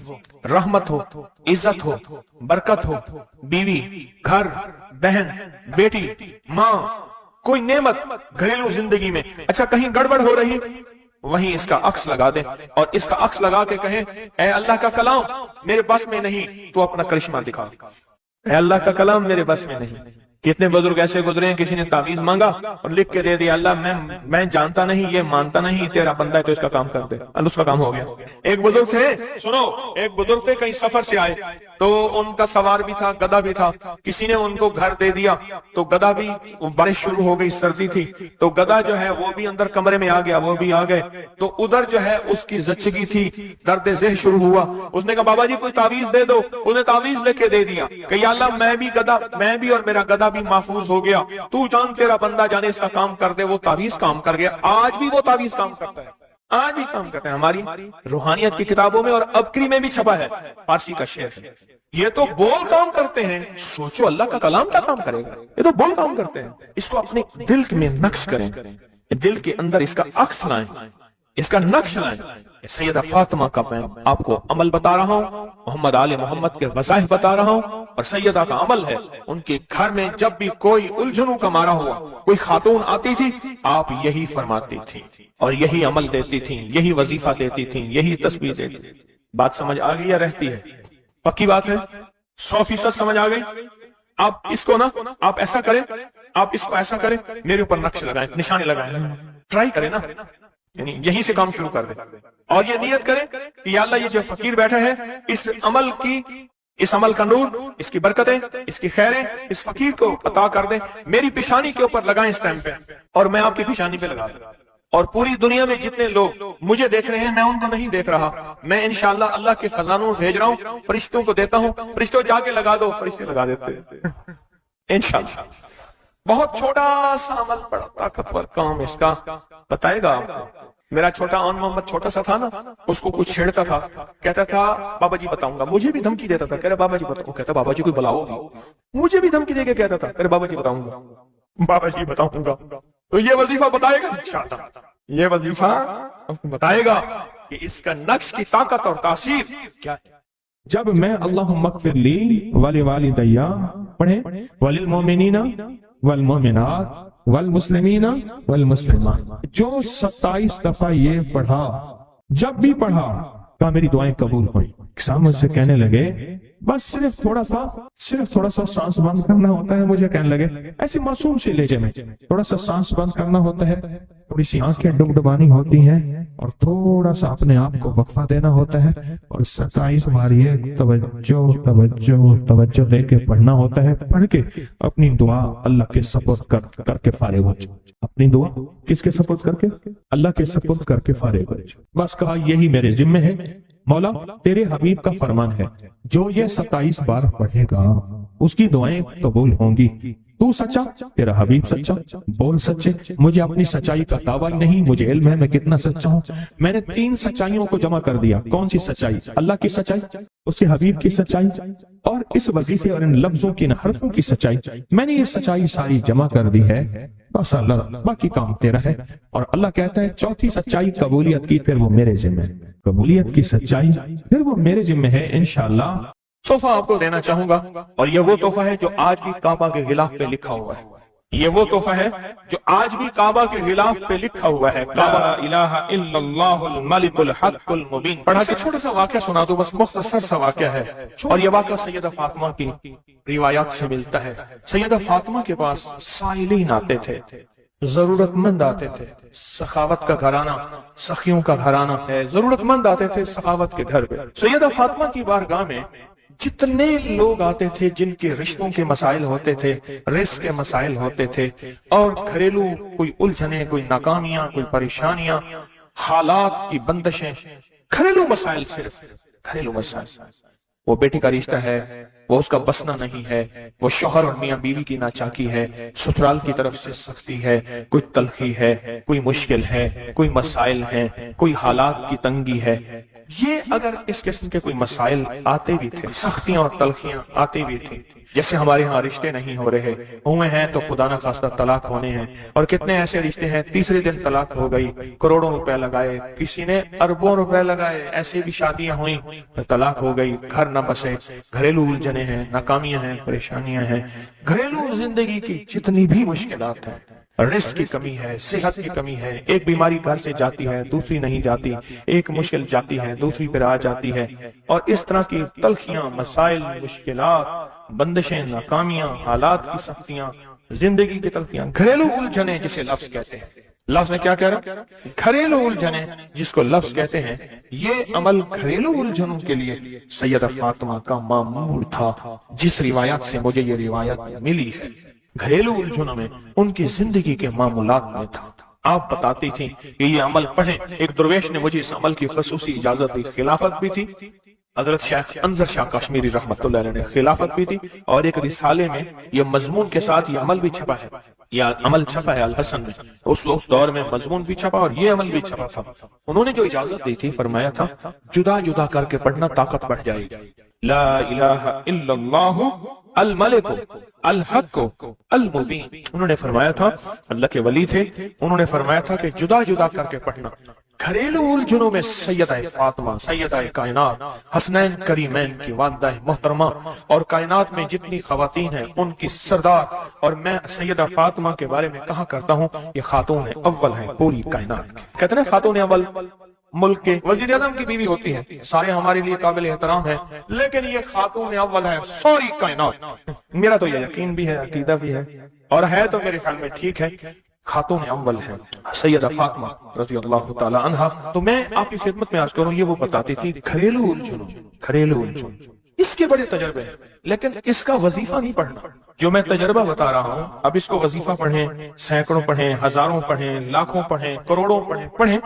रहमत हो, इज्जत हो, बरकत हो, बीवी, घर, बहन, बेटी, माँ, कोई नेमत घरेलू जिंदगी में, अच्छा कहीं गड़बड़ हो रही, वहीं इसका अक्स लगा दे और इसका अक्स लगा के कहें, ऐ अल्लाह का कलाम मेरे बस में नहीं, तो अपना करिश्मा दिखा। ऐ अल्लाह का कलाम मेरे बस में नहीं। कितने बुजुर्ग ऐसे गुजरे हैं, किसी ने तावीज मांगा और लिख के दे दिया, अल्लाह मैं जानता नहीं, ये मानता नहीं, तेरा बंदा है तो इसका काम कर दे, उसका काम हो गया। एक बुजुर्ग थे, सुनो, एक बुजुर्ग थे, कहीं सफर से आए, तो उनका सवार भी था, गधा भी था, किसी ने उनको घर दे दिया, तो गधा भी, बारिश शुरू हो गई, सर्दी थी, तो गधा जो है वो भी अंदर कमरे में आ गया, वो भी आ गए, तो उधर जो है उसकी जच्चगी थी, दर्द ज़ेह शुरू हुआ। उसने कहा बाबा जी कोई तावीज दे दो, उन्हें तावीज लेके दे दिया कि या अल्लाह मैं भी और मेरा गधा भी महफूज हो गया, तू जान तेरा बंदा जाने इसका काम कर दे। वो तावीज काम कर गया, आज भी वो तावीज काम करता है, आज भी काम करते हैं। हमारी रूहानियत की किताबों में और अबकरी में भी छपा है, फारसी का शेर है। ये तो बोल काम करते हैं, सोचो अल्लाह का कलाम क्या काम करेगा, ये तो बोल काम करते हैं। इसको अपने दिल में नक्श करें, दिल के अंदर इसका अक्स लाएं, इसका नक्श लाएं। सैयदा फातिमा का मैं आपको अमल बता रहा हूँ, मोहम्मद आले मोहम्मद के वज़ाइफ बता रहा हूँ, और सैयदा का अमल है, उनके घर में जब भी कोई उलझनों का मारा हुआ, कोई खातून आती थी, आप यही फरमाती थी और यही अमल देती थी, यही वजीफा देती थी, यही तस्बीह देती थी। बात समझ आ गई या रहती है? पक्की बात है, 100% समझ आ गई। आप इसको ना, आप ऐसा करें, आप इसको ऐसा करें, मेरे ऊपर नक्श लगाएं, निशाने लगाएं, ट्राई करें ना, यानी यहीं से काम शुरू कर दे और ये नियत करें कि या अल्लाह ये जो फकीर बैठा है, इस अमल का नूर, इसकी बरकतें, इसकी खैरें इस फकीर को अता कर दे, मेरी पेशानी के ऊपर लगाएं इस टाइम पे, और मैं आपकी पेशानी पे लगा दूं। और पूरी दुनिया में जितने लोग मुझे देख रहे हैं, मैं उनको नहीं देख रहा, मैं इंशाअल्लाह अल्लाह के खजानों भेज रहा हूँ, फरिश्तों को देता हूँ, फरिश्तों जाके लगा दो, फरिश्ते लगा देते हैं इंशाअल्लाह। बहुत छोटा सा अमल, बड़ा ताकतवर काम इसका बताएगा आपको। मेरा छोटा ऑन मोहम्मद छोटा सा था ना, उसको कुछ छेड़ता था, कहता था बाबा जी बताऊंगा, मुझे भी धमकी देता था, कह रहे बाबा जी बताओ, कहता बाबा जी कोई बुलाओ, मुझे भी धमकी देके कहता था, अरे बाबा जी बताऊंगा, बाबा जी बताऊंगा। तो ये वजीफा बताएगा इंशाअल्लाह, ये वजीफा आपको बताएगा कि इसका नक्श की ताकत और तासीर क्या है। जब मैं अल्लाहुम्मा अग़फ़िरली वली वालिदैया पढ़े, वलिल मोमिनीना वल मोमिनात वल मुस्लिमीना वल मुस्लिमात, जो 27 दफा ये पढ़ा, जब भी पढ़ा का मेरी दुआएं कबूल हुई। सामने से कहने लगे बस सिर्फ थोड़ा सा सांस बंद करना होता है, मुझे कहने लगे ऐसे मासूम से लहजे में, थोड़ा सा सांस बंद करना होता है, थोड़ी सी आंखें डुबडुबानी होती हैं और थोड़ा सा अपने आप को वक्फा देना होता है, और 27 बार ये तवज्जो देके पढ़ना होता है। पढ़ के अपनी दुआ अल्लाह के सपुर्द करके फारिग हो जाओ। अपनी दुआ किसके सपुर्द करके? अल्लाह के सपुर्द करके फारिग हो जाओ। बस कहा यही मेरे जिम्मे है, मौला तेरे हबीब का फरमान है, जो ये 27 बार पढ़ेगा उसकी दुआएं कबूल होंगी। तू सच्चा, तेरा हबीब सच्चा, बोल सच्चे। मुझे अपनी सच्चाई का दावा नहीं, मुझे इल्म है मैं कितना सच्चा हूँ। मैंने 3 सच्चाइयों को जमा कर दिया। कौन सी सच्चाई? अल्लाह की सच्चाई, उसके हबीब की सच्चाई, और इस वजीफे और इन लफ्जों की, इन हरफों की सच्चाई। मैंने ये सच्चाई सारी जमा कर दी है, बस अल्लाह बाकी काम तेरा है। और अल्लाह कहता है चौथी सच्चाई कबूलियत की, फिर वो मेरे जिम्मे है। कबूलियत की सच्चाई फिर वो मेरे जिम्मे है इंशाअल्लाह। तोहफा आपको देना चाहूंगा, और ये वो तोहफा है जो आज भी काबा के गिलाफ पे लिखा हुआ है। ये वो तोहफा है जो आज भी काबा के गिलाफ पे लिखा हुआ है, ला इलाहा इल्लल्लाहुल मलिकुल हक्कुल मुबीन। पढ़ा के छोटा सा वाकया सुना दो, बस मुख्तसर सा वाकया है, और ये वाकया सैयदा फातिमा की रिवायात से मिलता है। सैयदा फातिमा के पास साइलीन आते थे, जरूरतमंद आते थे, सखावत का घराना, सखियों का घराना है, जरूरतमंद आते थे सखावत के घर पे। सैयदा फातिमा की बारगाह में जितने लोग आते थे जिनके रिश्तों के मसाइल होते थे, रिस्क के मसाइल होते थे, और घरेलू कोई उलझने, कोई नाकामियां, कोई परेशानियां, हालात की बंदिशें, घरेलू मसाइल, सिर्फ घरेलू मसाइल। वो बेटी का रिश्ता है, वो उसका बसना नहीं है, वो शौहर और मियां बीवी की नाचाकी है, ससुराल की तरफ से सख्ती है, कोई तलखी है, कोई मुश्किल है, कोई मसाइल है, कोई हालात की तंगी है। ये अगर इस किस्म के कोई मसाइल आते भी थे, सख्तियां और तलखियां आती भी थी, जैसे हमारे यहाँ रिश्ते नहीं हो रहे, हुए हैं तो खुदा न खास्ता तलाक होने हैं, और कितने ऐसे रिश्ते हैं तीसरे दिन तलाक हो गई, करोड़ों रुपए लगाए, किसी ने अरबों रुपए लगाए, ऐसे भी शादियां हुई, तलाक हो गई, घर न बसे, घरेलू उलझने हैं, नाकामियां हैं, परेशानियां हैं, घरेलू जिंदगी की जितनी भी मुश्किलात हैं, रिस्क की कमी है, सेहत की कमी है, एक बीमारी घर से जाती है, दूसरी नहीं जाती, एक मुश्किल जाती है, दूसरी पर आ जाती है, और इस तरह की तलखियां, मसाइल, मुश्किलात, बंदिशें, नाकामियां, हालात की सख्तियां, जिंदगी की तलखियां, घरेलू उलझने जिसे लफ्ज कहते हैं। लफ्ज में क्या कह रहा? घरेलू उलझने जिसको लफ्ज कहते हैं। ये अमल घरेलू उलझनों के लिए सैयदा फातिमा का मामूल था, जिस रिवायत से मुझे ये रिवायत मिली है। घरेलू उलझनों में उनकी जिंदगी के मामूलात में था। आप बताती थी कि ये अमल पढ़ें। एक दरवेश ने मुझे इस अमल की खसूसी इजाजत दी, खिलाफत भी थी। हजरत शेख अंजर शाह कश्मीरी रहमतुल्लाह अलैह ने खिलाफत भी थी, और एक रिसाले में ये मजमून के साथ ये अमल भी छपा है, या अमल छपा है अल हसन में। उस दौर में मजमून भी छपा और ये अमल भी छपा था। उन्होंने जो इजाजत दी थी, फरमाया था जुदा जुदा करके पढ़ना ताकत बढ़ जाएगी। ला इलाहा इल्लल्लाहु अल मलिक अल हक अल मुबीन। उन्होंने फरमाया था, अल्लाह के वली थे, उन्होंने फरमाया था कि जुदा जुदा करके पढ़ना। घरेलू उलझनों में सैयदा फातिमा, सैयदा कायनात, हसनैन करीमैन की वालिदा मोहतरमा, और कायनात में जितनी खवातीन हैं उनकी सरदार। और मैं सैयदा फातिमा के बारे में कहा करता हूँ, ये खातून अव्वल है पूरी कायनात की। कहते हैं खातून अव्वल मुल्क के वजीर आज़म की बीवी होती है, सारे हमारे लिए काबिल एहतराम है, लेकिन ये खातून अव्वल है सारी कायनात। मेरा तो ये यकीन भी है, अकीदा भी है, और है तो मेरे ख्याल में ठीक है, खातून अव्वल है सैयदा फातिमा रज़ियल्लाहु ताला अन्हा। तो मैं आपकी खिदमत में आज करूं, ये वो बताती थी घरेलू उलझनों, घरेलू उलझन, इसके बड़े तजर्बे हैं, लेकिन इसका वजीफा नहीं पढ़ना। जो मैं तजर्बा बता रहा हूं, अब इसको वजीफा पढ़ें, सैकड़ों पढ़ें, हजारों पढ़ें, लाखों पढ़ें, करोड़ों पढ़ें,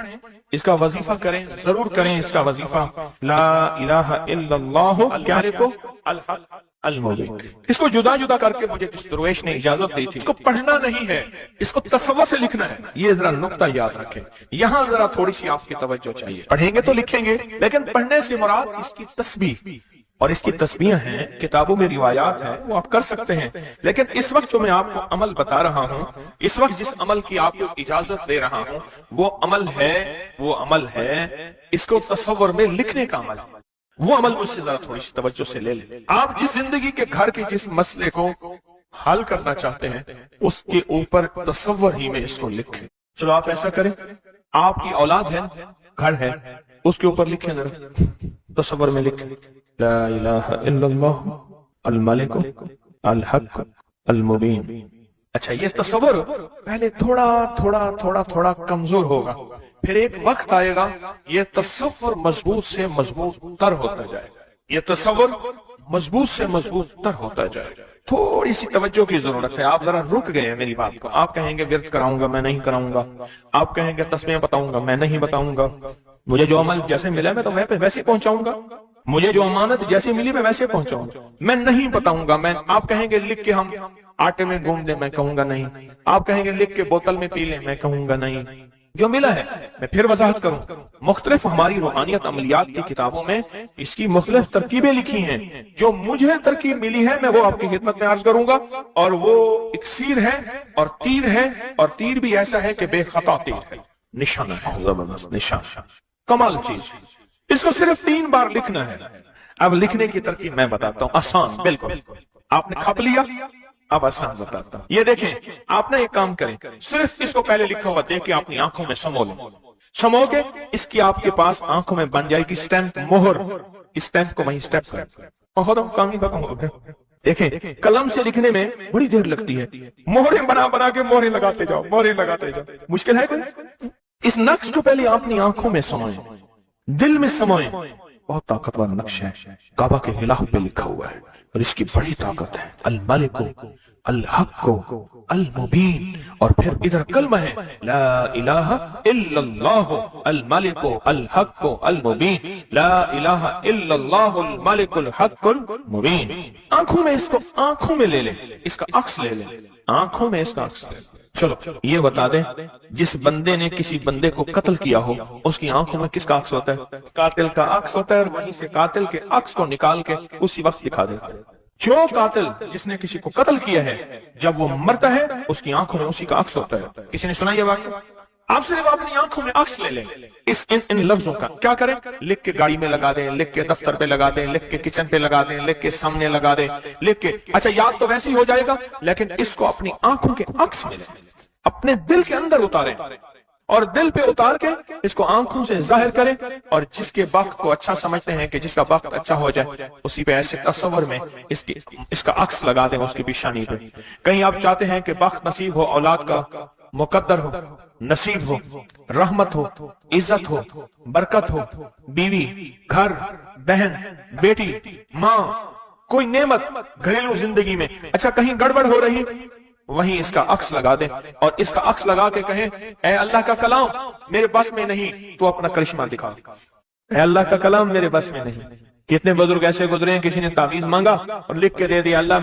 इसका वजीफा करें, जरूर करें इसका वजीफा। ला इलाहा इल्लल्लाहु क्या लिखो? अल हक अल मुबीन। इसको जुदा जुदा करके मुझे जिस दरवेश ने इजाजत दी थी, इसको पढ़ना नहीं है, इसको तसव्वुर से लिखना है। ये जरा नुक्ता याद रखें, यहाँ जरा थोड़ी सी आपकी तवज्जो चाहिए। पढ़ेंगे तो लिखेंगे, लेकिन पढ़ने से मुराद इसकी तस्बीह, और इसकी तस्बीह हैं, किताबों में रिवायात है, वो आप कर सकते हैं। लेकिन इस वक्त जो मैं आपको अमल बता रहा हूं, इस वक्त जिस अमल की आपको इजाजत दे रहा हूं, वो अमल है इसको तसव्वुर में लिखने का अमल। वो अमल मुझसे जरा थोड़ी सी तवज्जो से ले लें। आप जिस जिंदगी के घर के जिस मसले को हल करना चाहते हैं, उसके ऊपर तसव्वुर ही में इसको लिखें। चलो आप ऐसा करें, आपकी औलाद है, घर है, उसके ऊपर लिखें, जरा तसव्वुर में लिखें, ला इलाहा इल्लल्लाह अल मलिक अल हक अल मुबीन। अच्छा, ये तसव्वुर पहले थोड़ा कमजोर होगा, फिर एक वक्त आएगा ये तसव्वुर मजबूत से मजबूत तर होता जाएगा। ये तसव्वुर मजबूत से मजबूत तर होता जाएगा। थोड़ी सी तवज्जो की जरूरत है। आप जरा रुक गए हैं मेरी बात को। आप कहेंगे विर्द कराऊंगा, मैं नहीं कराऊंगा। आप कहेंगे तस्बीह बताऊंगा, मैं नहीं बताऊंगा। मुझे जो अमल जैसे मिला मैं तो मैं वैसे पहुंचाऊंगा। मुझे जो अमानत जैसे मिली मैं वैसे पहुंचाऊंगा। मैं नहीं बताऊंगा। मैं आप कहेंगे लिख के हम आटे में गूंद दे, मैं कहूंगा नहीं। आप कहेंगे लिख के बोतल में पी ले, मैं कहूंगा नहीं। जो मिला है मैं फिर वजाहत करूं। मुख्तलिफ हमारी रूहानियत अमलियात की किताबों में इसकी मुख्तलिफ तरकीबें लिखी हैं। जो मुझे तरकीब मिली है मैं वो आपकी खिदमत में अर्ज करूंगा। और वो इक्सीर है और तीर है, और तीर भी ऐसा है कि बेखता तीर है, निशाना है, जबरदस्त निशान, कमाल चीज। इसको सिर्फ 3 बार लिखना है। अब लिखने की तरकीब मैं बताता हूँ, आसान बिल्कुल। आपने खप लिया, अब आसान बताता हूँ। ये देखें, आपने एक काम करें, सिर्फ इसको पहले लिखा हुआ देख के अपनी आंखों में समो लो, समो के इसकी आपके पास आंखों में बन जाएगी स्टैंप, मोहर। इस स्टैंप को वहीं स्टेप करें, काम ही खत्म हो गया। देखें, कलम से लिखने में बड़ी देर लगती है, मोहरे बना बना के मोहरे लगाते जाओ, मोहरे लगाते जाओ, मुश्किल है कोई? इस नक्श को पहले अपनी आंखों में समोएं, दिल में समोएं। बहुत ताकतवर नक्श है, काबा के गिलाफ पे लिखा हुआ है और इसकी बड़ी ताकत है। अल मालिक अल हक अल मुबीन, और फिर इधर कलमा है ला इलाहा इल्लल्लाह अल मालिक अल हक अल मुबीन, ला इलाहा इल्लल्लाह अल मालिक अल हक अल मुबीन। आंखों में इसको, आंखों में ले ले, इसका अक्स ले ले, आंखों में इसका अक्स ले। चलो ये बता दें, जिस बंदे ने किसी बंदे को कत्ल किया हो उसकी आंखों में किसका अक्स होता है? कातिल का अक्स होता है, और वहीं से कातिल के अक्स को निकाल के उसी वक्त दिखा देता है। जो कातिल जिसने किसी को कत्ल किया है, जब वो मरता है उसकी आंखों में उसी का अक्स होता है। किसी ने सुना ये वाक्य? आप सिर्फ अपनी आंखों में अक्स ले लें इन लफ्जों का। क्या करें? लिख के गाड़ी में लगा दें, लिख के दफ्तर पे लगा दें, लिख के किचन पे लगा दें, लिख के सामने लगा दें, लिख के, अच्छा याद तो वैसे ही हो जाएगा, लेकिन इसको अपनी आंखों के अक्स में लें, अपने दिल के अंदर उतारें, और दिल पे उतार के इसको आंखों से जाहिर करें। और जिसके वक्त को अच्छा समझते हैं कि जिसका वक्त अच्छा हो जाए, उसी पे ऐसे तस्वर में इसका अक्स लगा दें उसकी पेशानी पे। कहीं आप चाहते हैं कि वक्त नसीब हो, औलाद का मुकद्दर हो, नसीब हो, रहमत हो, इज्जत हो, बरकत हो, बीवी, घर, बहन, बेटी, माँ, कोई नेमत घरेलू जिंदगी में, अच्छा कहीं गड़बड़ हो रही, वहीं इसका अक्स लगा दें और इसका अक्स लगा के कहें, ऐ अल्लाह का कलाम मेरे बस में नहीं, तो अपना करिश्मा दिखा। ऐ अल्लाह का कलाम मेरे बस में नहीं। कितने बुजुर्ग ऐसे गुजरे हैं, किसी ने तावीज मांगा और लिख के दे दिया, अल्लाह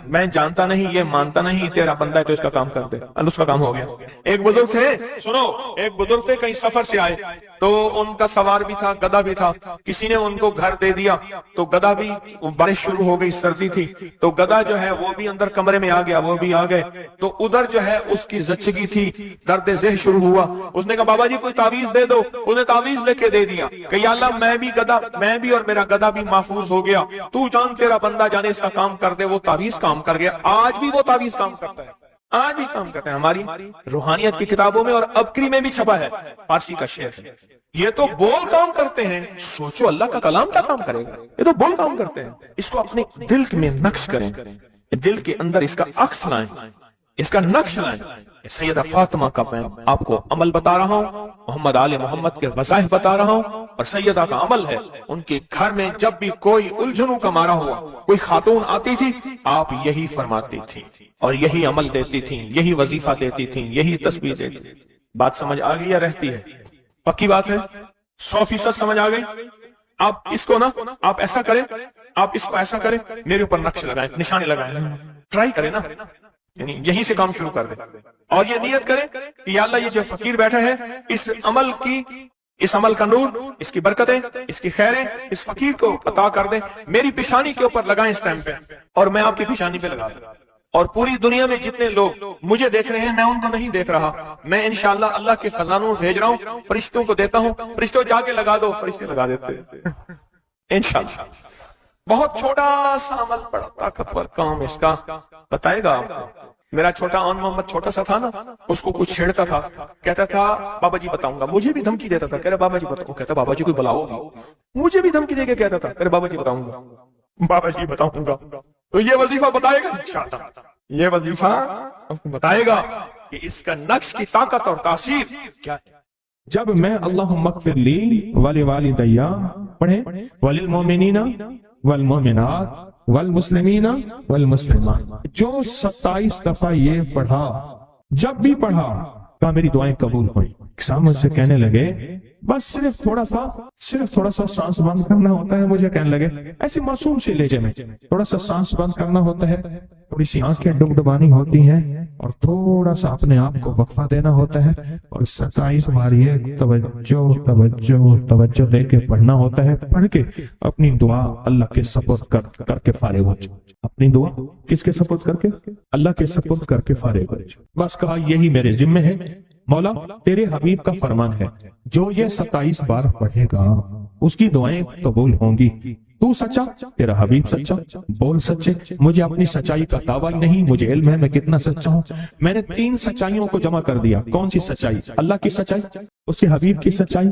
मैं जानता नहीं, ये मानता नहीं, तेरा बंदा है तो इसका काम कर दे, उसका काम हो गया। एक बुजुर्ग थे, सुनो, एक बुजुर्ग थे, कहीं सफर से आए, तो उनका सवार भी था, गधा भी था, किसी ने उनको घर दे दिया, तो गधा भी, बारिश शुरू हो गई, सर्दी थी, तो गधा जो है वो भी अंदर कमरे में आ गया, वो भी आ गए, तो उधर जो है उसकी जच्चगी थी, दर्द ज़ेह शुरू हुआ। उसने कहा बाबा जी कोई तावीज दे दो, उन्हें तावीज लेके दे दिया, कि अल्लाह मैं भी और मेरा गधा भी महफूज हो गया, तू जान तेरा बंदा जाने इसका काम कर दे। वो तावीज काम कर गया, आज भी वो तावीज काम करता है, आज भी काम करते हैं। हमारी रूहानियत की किताबों में और अबकरी में भी छपा है, फारसी का शेर है। ये तो बोल काम करते हैं, सोचो अल्लाह का कलाम क्या काम करेगा, ये तो बोल काम करते हैं। इसको अपने दिल में नक्श करें, दिल के अंदर इसका अक्स लाएं, इसका नक्श लाएं। सैयदा फातिमा का मैं आपको अमल बता रहा हूँ, मोहम्मद आले मोहम्मद के वज़ाइफ बता रहा हूँ, और सैयदा का अमल है, उनके घर में जब भी कोई उलझनों का मारा हुआ, कोई खातून आती थी, आप यही फरमाती थी और यही अमल देती थी, यही वजीफा देती थी, यही तस्बीह देती थी। बात समझ आ गई या रहती है? पक्की बात है, 100% समझ आ गई। आप इसको ना, आप ऐसा करें, आप इसको ऐसा करें, मेरे ऊपर नक्श लगाएं, निशाने लगाएं, ट्राई करें ना, यानी यहीं से काम शुरू कर दे, और ये नियत करें कि या अल्लाह ये जो फकीर बैठा है, इस अमल का नूर, इसकी बरकतें, इसकी खैरें इस फकीर को अता कर दें। मेरी पेशानी के ऊपर लगाएं इस टाइम पे, और मैं आपकी पेशानी पे लगा दूं। और पूरी दुनिया में जितने लोग मुझे देख रहे हैं, मैं उनको नहीं देख रहा, मैं इंशाअल्लाह अल्लाह के खजानों भेज रहा हूँ, फरिश्तों को देता हूँ, फरिश्तों जाके लगा दो, फरिश्ते लगा देते इंशाअल्लाह। बहुत छोटा सा अमल, बड़ा ताकतवर काम इसका बताएगा आपको। मेरा छोटा ऑन मोहम्मद छोटा सा था ना, उसको कुछ छेड़ता था, कहता था बाबा जी बताऊंगा, मुझे भी धमकी देता था, कह रहे बाबा जी बताओ, कहता बाबा जी कोई बुलाओ, मुझे भी धमकी देके कहता था, कह रहे बाबा जी बताऊंगा, बाबा जी बताऊंगा। तो ये वजीफा बताएगा इंशाअल्लाह, ये वजीफा आपको बताएगा कि इसका नक्श की ताकत और तासीर क्या है। जब मैं अल्लाहुम्मा अग़फ़िरली वली वालिदैया पढ़े, वलिल मोमिनीना वल मोमिनात वल मुस्लिमीना वल मुस्लिमात, जो 27 दफा ये पढ़ा, जब भी पढ़ा का मेरी दुआएं कबूल हुई। सामने से कहने लगे, बस सिर्फ थोड़ा सा सांस बंद करना होता है। मुझे कहने लगे ऐसी मासूम सी लहजे में, थोड़ा सा सांस बंद करना होता है, थोड़ी सी आंखें डुबडुबानी होती हैं, और थोड़ा सा अपने आप को वक्फा देना होता है, और 27 बार ये तवज्जो देके पढ़ना होता है। पढ़ के अपनी दुआ अल्लाह के सपुर्द करके फारिग हो जाओ। अपनी दुआ किसके सपुर्द करके? अल्लाह के सपुर्द करके फारिग हो जाओ। बस कहा यही मेरे जिम्मे है, मौला तेरे हबीब का फरमान है, जो ये 27 बार पढ़ेगा उसकी दुआएं कबूल होंगी, तू सच्चा, तेरा हबीब सच्चा, बोल सच्चे, मुझे अपनी सच्चाई का दावा ही नहीं, मुझे इल्म है मैं कितना सच्चा हूँ। मैंने 3 सच्चाइयों को जमा कर दिया। कौन सी सच्चाई? अल्लाह की सच्चाई, उसके हबीब की सच्चाई,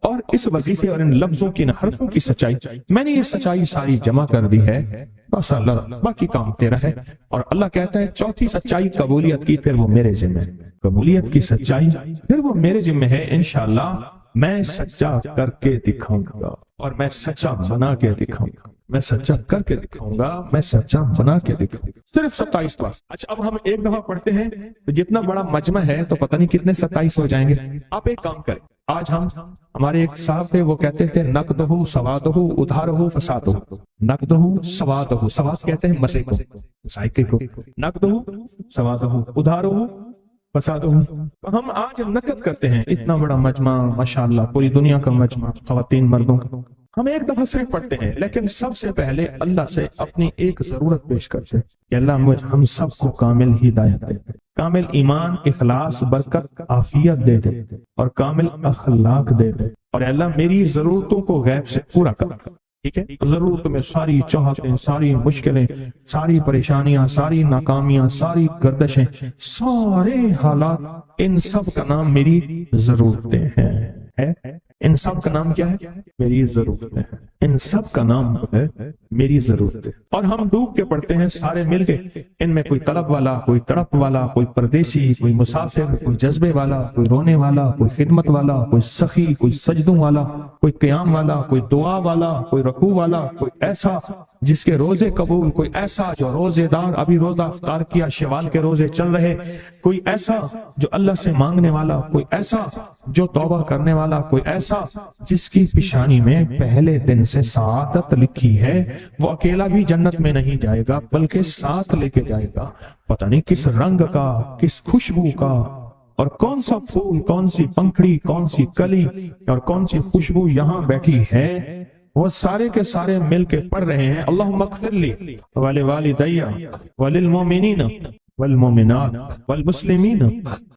और इस वजीफे और इन लफ्जों की, इन हरफों की सच्चाई। मैंने ये सच्चाई सारी जमा कर दी है, बस अल्लाह, बाकी काम तेरा है। और अल्लाह कहता है चौथी सच्चाई कबूलियत की, फिर वो मेरे जिम्मे है। कबूलियत की सच्चाई फिर वो मेरे जिम्मे है। इंशाअल्लाह मैं सच्चा करके दिखाऊंगा, और मैं सच्चा बना के दिखाऊंगा, मैं सच्चा करके दिखाऊंगा, मैं सच्चा बना के दिखाऊंगा। सिर्फ 27 बार। अच्छा, अब हम एक दफा पढ़ते हैं तो जितना बड़ा मजमा है तो पता नहीं कितने 27 हो जाएंगे। आप एक काम करें, आज हम, हमारे एक साहब थे, वो कहते थे नकदहु सवादहु उधारहु फसादहु। नकदहु सवादहु, सवाद कहते हैं मसे को, साइकिल को। नकदहु सवादहु उधारहु फसादहु। तो हम आज नकद करते हैं, इतना बड़ा मजमा माशाअल्लाह, पूरी दुनिया का मजमा, खवातीन मर्दों का। हम एक दफा सिर्फ पढ़ते हैं, लेकिन सबसे पहले अल्लाह से अपनी एक जरूरत पेश करते हैं कि अल्लाह मुझे, हम सबको कामिल हिदायत दे, कामिल ईमान, इखलास, बरकत, आफियत दे दे, और कामिल अखलाक दे दे। और अल्लाह मेरी जरूरतों को गैब से पूरा कर। ठीक है, जरूरत में सारी चाहतें, सारी मुश्किलें, सारी परेशानियां, सारी नाकामियां, सारी गर्दशें, सारे हालात, इन सब का नाम मेरी जरूरतें हैं। इन सब का नाम क्या है? मेरी जरूरतें हैं। इन सब का नाम है मेरी जरूरतें। और हम डूब के पढ़ते हैं सारे मिलके, इनमें कोई तलब वाला, कोई तड़प वाला, कोई परदेसी, कोई मुसाफिर, कोई जज्बे वाला, कोई रोने वाला, कोई खिदमत वाला, कोई सखी, कोई सजदों वाला, कोई क़याम वाला, कोई दुआ वाला, कोई रकू वाला, कोई ऐसा जिसके रोजे कबूल, कोई ऐसा जो रोजेदार, अभी रोजा अफ्तार किया, शवाल के रोजे चल रहे, कोई ऐसा जो अल्लाह से मांगने वाला, कोई ऐसा जो तौबा करने वाला, कोई ऐसा जिसकी पेशानी में पहले दिन से सआदत लिखी है। वो अकेला भी जन्नत में नहीं जाएगा, बल्कि साथ लेके जाएगा, पता नहीं किस रंग का, किस खुशबू का, और कौन सा फूल, कौन सी पंखड़ी, कौन सी कली और कौन सी खुशबू यहाँ बैठी है। वो सारे के सारे मिल के पढ़ रहे हैं अल्लाहुम्मा अग़फ़िरली वली वालिदैया वलिल मोमिनीन वल मोमिनात वल मुस्लिमीन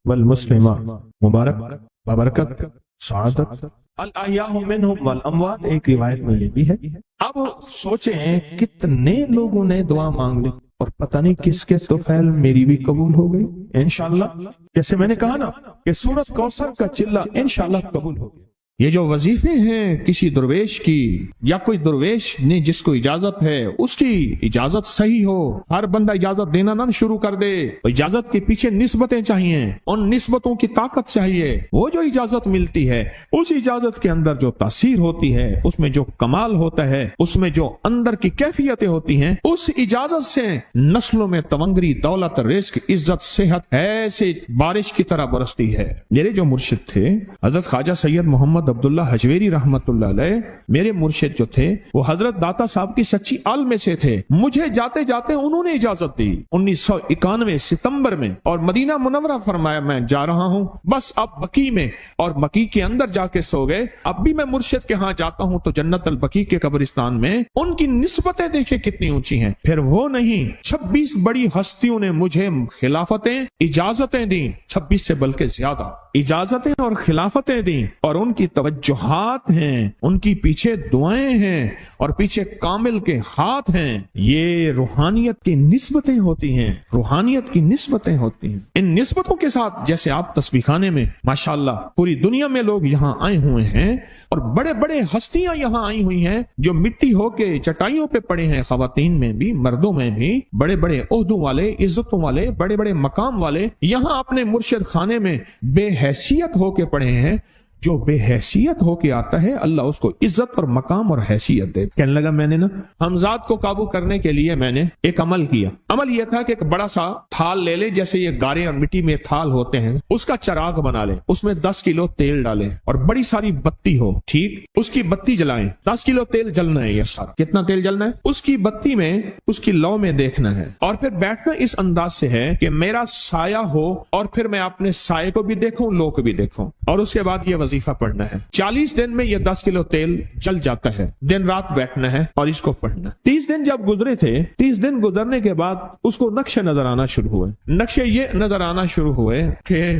वल मुस्लिमात। मुबारक, बबरकत, सआदत, अल अहयाउ मिनहुम वल अमवात। एक रिवायत में ये भी है। अब सोचें कितने लोगों ने दुआ मांग ली, और पता नहीं किसके तौफील मेरी भी कबूल हो गई इंशाअल्लाह। जैसे मैंने कहा ना कि सूरत कौसर का चिल्ला इंशाअल्लाह कबूल हो गया। ये जो वजीफे हैं किसी दुर्वेश की, या कोई दुर्वेश ने जिसको इजाजत है उसकी इजाजत सही हो। हर बंदा इजाजत देना ना शुरू कर दे। इजाजत के पीछे निस्बतें चाहिए, उन निस्बतों की ताकत चाहिए। वो जो इजाजत मिलती है, उस इजाजत के अंदर जो तासीर होती है, उसमें जो कमाल होता है, उसमें जो अंदर की कैफियतें होती हैं, उस इजाजत से नस्लों में तवंगरी, दौलत, रिस्क, इज्जत, सेहत ऐसे बारिश की तरह बरसती है। मेरे जो मुर्शिद थे हजरत ख्वाजा सैयद मोहम्मद अब्दुल्ला हजवेरी रहमतुल्लाह अलैह, मेरे मुर्शिद जो थे वो हजरत दाता साहब की सच्ची आल में से थे। मुझे जाते जाते उन्होंने इजाजत दी 1991 सितंबर में, और मदीना मुनव्वरा फरमाया मैं जा रहा हूँ, बस अब बकी में, और बकी के अंदर जाके सो गए। अब भी मैं मुर्शिद के यहाँ जाता हूँ तो जन्नत अल बकी के कब्रिस्तान में उनकी निस्बतें देखे कितनी ऊंची हैं। फिर वो नहीं, 26 बड़ी हस्तियों ने मुझे खिलाफतें, इजाजतें दी, 26 से बल्कि ज्यादा इजाजतें और खिलाफतें दी, और उनकी तवज्जुहात हैं, उनकी पीछे दुआएं हैं, और पीछे कामिल के हाथ हैं। ये रूहानियत की निस्बतें होती हैं, रूहानियत की निस्बतें होती हैं। इन निस्बतों के साथ जैसे आप तस्बीह खाने में माशाअल्लाह पूरी दुनिया में लोग यहाँ आए हुए हैं, और बड़े बड़े हस्तियां यहाँ आई हुई हैं जो मिट्टी होके चटाइयों पे पड़े हैं, खवातीन में भी, मर्दों में भी, बड़े बड़े ओहदों वाले, इज्जतों वाले, बड़े बड़े मकाम वाले यहाँ अपने मुर्शिद खाने में बेहैसियत होके पड़े हैं। जो बेहैसियत होके आता है अल्लाह उसको इज्जत और मकाम और हैसियत दे। कहने लगा मैंने ना हमजाद को काबू करने के लिए मैंने एक अमल किया। अमल यह था कि एक बड़ा सा थाल ले ले, जैसे ये गारे और मिट्टी में थाल होते हैं, उसका चराग बना ले, उसमें 10 किलो तेल डाले और बड़ी सारी बत्ती हो, ठीक, उसकी बत्ती जलाएं। 10 किलो तेल जलना है, ये सारा कितना तेल जलना है, उसकी बत्ती में, उसकी लौ में देखना है। और फिर बैठना इस अंदाज से है कि मेरा साया हो और फिर मैं अपने साये को भी देखूं, लो को भी देखूं। और उसके बाद ये وظیفہ پڑھنا ہے. 40 دن میں یہ 10 کلو تیل جل جاتا ہے. دن رات بیٹھنا ہے اور اس کو پڑھنا. 30 دن جب گزرے تھے، 30 دن گزرنے کے بعد اس کو نقشے نظر آنا شروع ہوئے. نقشے یہ نظر آنا شروع ہوئے کہ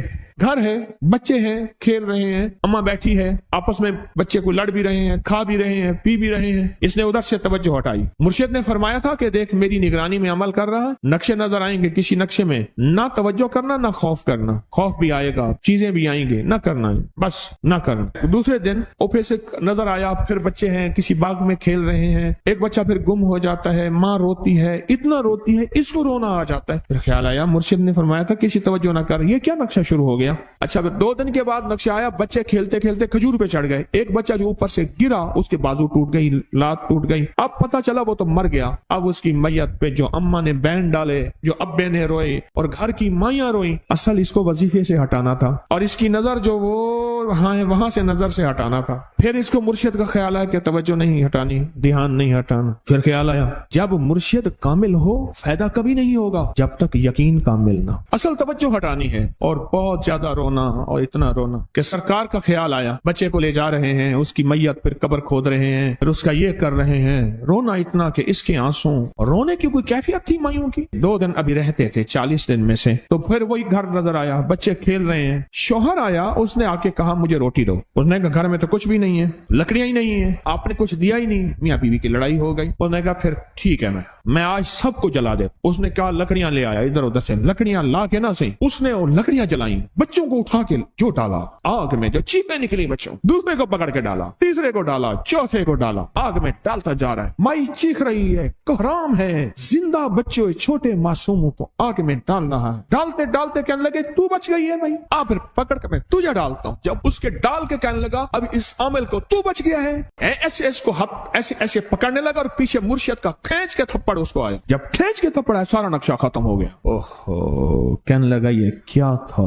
گھر ہے، بچے ہیں، کھیل رہے ہیں، اماں بیٹھی ہے، آپس میں بچے کو لڑ بھی رہے ہیں، کھا بھی رہے ہیں، پی بھی رہے ہیں. اس نے ادھر سے توجہ ہٹائی. مرشد نے فرمایا تھا کہ دیکھ میری نگرانی میں عمل کر رہا، نقشے نظر آئیں گے، کسی نقشے میں نہ توجہ کرنا نہ خوف کرنا. خوف بھی آئے گا، چیزیں بھی آئیں گے، نہ کرنا، بس نہ کرنا. دوسرے دن وہ پھر سے نظر آیا، پھر بچے ہیں کسی باغ میں کھیل رہے ہیں، ایک بچہ پھر گم ہو جاتا ہے، ماں روتی ہے، اتنا روتی ہے اس کو رونا آ جاتا ہے. پھر خیال آیا مرشد نے فرمایا تھا کسی توجہ نہ کر، یہ کیا نقشہ شروع ہو گیا. اچھا پھر 2 دن کے بعد نقشہ آیا، بچے کھیلتے کھیلتے کھجور پہ چڑھ گئے. ایک بچہ جو اوپر سے گرا اس کے بازو ٹوٹ گئی، لات ٹوٹ گئی. اب پتہ چلا وہ تو مر گیا. اب اس کی میت پہ جو اماں نے بین ڈالے، جو ابے نے روئے اور گھر کی مائیاں روئیں، اصل اس کو وظیفے سے ہٹانا تھا اور اس کی نظر جو وہ وہاں سے نظر سے ہٹانا تھا. پھر اس کو مرشد کا خیال آیا کہ توجہ نہیں ہٹانی، دھیان نہیں ہٹانا. پھر خیال آیا جب مرشد کامل ہو فائدہ کبھی نہیں ہوگا جب تک یقین کامل نہ. اصل توجہ ہٹانی ہے. اور بہت زیادہ رونا اور اتنا رونا کہ سرکار کا خیال آیا، بچے کو لے جا رہے ہیں، اس کی میت پھر قبر کھود رہے ہیں، پھر اس کا یہ کر رہے ہیں. رونا اتنا کہ اس کے آنسوں، رونے کی کوئی کیفیت تھی مائیوں کی. 2 دن ابھی رہتے تھے 40 دن میں سے. تو پھر وہی گھر نظر آیا، بچے کھیل رہے ہیں. شوہر آیا، اس نے آ کے کہا مجھے روٹی دو. اس نے کہا گھر میں تو کچھ بھی نہیں ہے، لکڑیاں ہی نہیں ہیں، آپ نے کچھ دیا ہی نہیں. میاں بیوی کی لڑائی ہو گئی. اس نے کہا پھر ٹھیک ہے میں آج سب کو جلا دے. اس نے کہا لکڑیاں لے آیا، ادھر ادھر سے لکڑیاں لا کے نہ سے اس نے وہ لکڑیاں جلائیں، بچوں کو اٹھا کے جو ڈالا آگ میں، جو چیپیں نکلی بچوں، دوسرے کو پکڑ کے ڈالا، تیسرے کو ڈالا، چوتھے کو ڈالا، آگ میں ڈالتا جا رہا ہے. مائی چیخ رہی ہے، کوہرام ہے، زندہ بچوں چھوٹے معصوموں کو آگ میں ڈال رہا ہے. ڈالتے ڈالتے کہنے لگے تو بچ گئی ہے بھائی، پھر پکڑ کے میں تجھے ڈالتا ہوں. جب اس کے ڈال کے کہنے لگا اب اس عامل کو تو بچ گیا ہے، ایسے اس کو ایسے ایسے پکڑنے لگا اور پیچھے مرشد کا کھینچ کے تھپڑ اس کو آیا. جب کھینچ کے تھپڑ آیا سارا نقشہ ختم ہو گیا. اوہو کہنے لگا یہ کیا تھا.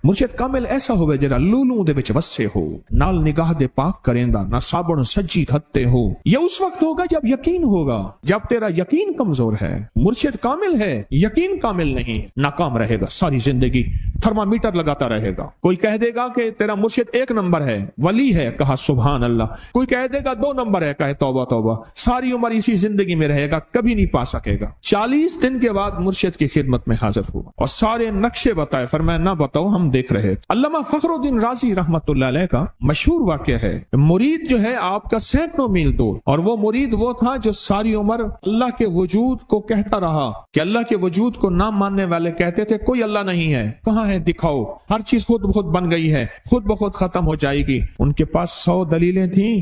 مرشد کامل ایسا ہوئے جرا لولوں دے وچ وسے ہو، نال نگاہ دے پاک کریندا، نہ صابن سجی کھتے ہو. یہ اس وقت ہوگا جب یقین ہوگا. جب تیرا یقین کمزور ہے، مرشد کامل ہے، یقین کامل نہیں، ناکام رہے گا ساری زندگی، تھرمامیٹر لگاتا رہے گا. کوئی کہہ دے گا کہ تیرا مرشد 1 نمبر ہے، ولی ہے، کہا سبحان اللہ. کوئی کہہ دے گا 2 نمبر ہے، کہے توبہ توبہ. ساری عمر اسی زندگی میں رہے گا، کبھی نہیں پا سکے گا. 40 دن کے بعد مرشد کی خدمت میں حاضر ہوا اور سارے نقشے بتائے. فرمایا نہ بتاؤ، ہم دیکھ رہے. علامہ فخر الدین رازی رحمت اللہ علیہ کا مشہور واقعہ ہے. مرید جو ہے آپ کا سینکڑوں میل دور، اور وہ مرید وہ تھا جو ساری عمر اللہ کے وجود کو کہتا رہا کہ اللہ کے وجود کو نہ ماننے والے کہتے تھے کوئی اللہ نہیں ہے، کہاں ہے دکھاؤ، ہر چیز خود بخود بن گئی ہے، خود بخود ختم ہو جائے گی. ان کے پاس 100 دلیلیں تھیں.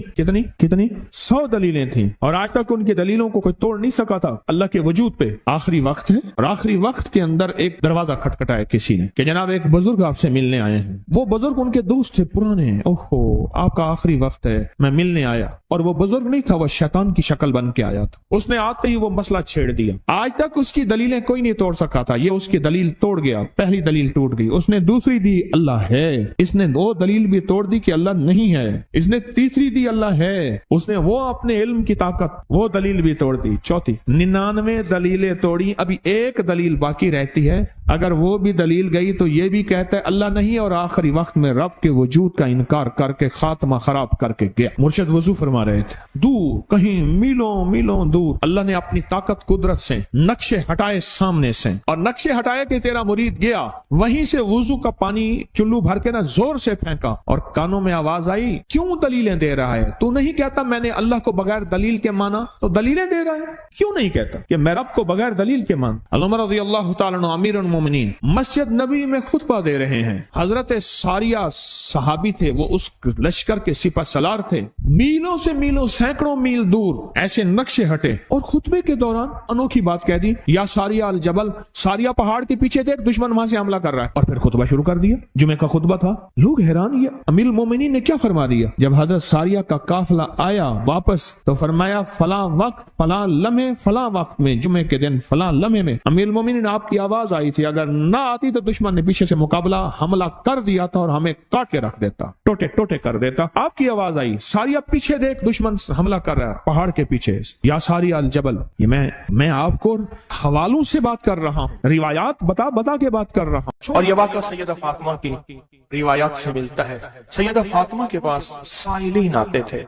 کتنی 100 دلیلیں تھیں، اور آج تک ان کی دلیلوں کو کوئی توڑ نہیں سکا تھا اللہ کے وجود پہ. آخری وقت ہے اور آخری وقت کے اندر ایک دروازہ کھٹکھٹایا کسی نے کہ جناب ایک بزرگ آپ سے ملنے آئے ہیں. وہ بزرگ ان کے دوست تھے پرانے. اوہو آپ کا آخری وقت ہے، میں ملنے آیا. اور وہ بزرگ نہیں تھا، وہ شیطان کی شکل بن کے آیا تھا. اس نے آتے ہی وہ مسئلہ چھیڑ دیا. آج تک اس کی دلیلیں کوئی نہیں توڑ سکا تھا، یہ اس کی دلیل توڑ گیا. پہلی دلیل ٹوٹ گئی. اس نے دوسری دی اللہ ہے. اس نے 2 دلیل بھی توڑ دی کہ اللہ نہیں ہے. اس نے تیسری دی اللہ ہے. اس نے وہ اپنے علم کی طاقت وہ دلیل بھی توڑ دی. چوتھی 99 دلیلیں توڑی، ابھی ایک دلیل باقی رہتی ہے. اگر وہ بھی دلیل گئی تو یہ بھی کہتا ہے اللہ نہیں، اور آخری وقت میں رب کے وجود کا انکار کر کے خاتمہ خراب کر کے گیا. مرشد وضو فرما رہے تھے، دور کہیں میلوں میلوں دور اللہ نے اپنی طاقت قدرت سے نقشے ہٹائے سامنے سے، اور نقشے ہٹائے کہ تیرا مرید گیا. وہیں سے وضو کا پانی چلو بھر کے نا زور سے پھینکا، اور کانوں میں آواز آئی کیوں دلیلیں دے رہا ہے؟ تو نہیں کہتا میں نے اللہ کو بغیر دلیل کے مانا، تو دلیلیں دے رہا ہے. کیوں نہیں کہتا کہ میں رب کو بغیر دلیل کے مان؟ علامہ رضی اللہ تعالیٰ عنہ امیر المومنین مسجد نبی میں خطبہ دے رہے ہیں. حضرت ساریہ صحابی تھے، وہ اس لشکر کے سپہ سالار تھے. میلوں سے میلوں سینکڑوں میل دور ایسے نقشے ہٹے، اور خطبے کے دوران انوکھی بات کہہ دی، یا ساریہ الجبل، ساریہ پہاڑ کے پیچھے دیکھ دشمن وہاں سے حملہ کر رہا ہے. اور پھر خطبہ شروع کر دیا. جمعہ کا خطبہ تھا. لوگ حیران، یہ امیر المومنین نے کیا فرما دیا؟ جب حضرت ساریہ کا قافلہ آیا واپس تو فرمایا فلاں وقت فلاں لمحے فلاں وقت میں، جمعے کے دن فلاں لمحے میں امیر المومنین آپ کی آواز آئی تھی थी, अगर ना आती तो दुश्मन ने पीछे से मुकाबला हमला कर दिया था और हमें काट के रख देता, टोटे टोटे कर देता। आपकी आवाज आई, सारिया पीछे देख, दुश्मन हमला कर रहा है पहाड़ के पीछे, या सारिया अल जबल। ये मैं आपको हवालों से बात कर रहा हूँ, रिवायात बता के बात कर रहा हूँ। और ये वाक़या सैयदा फातिमा की रिवायात से मिलता है। सैयदा फातिमा के पास साइलीन आते थे,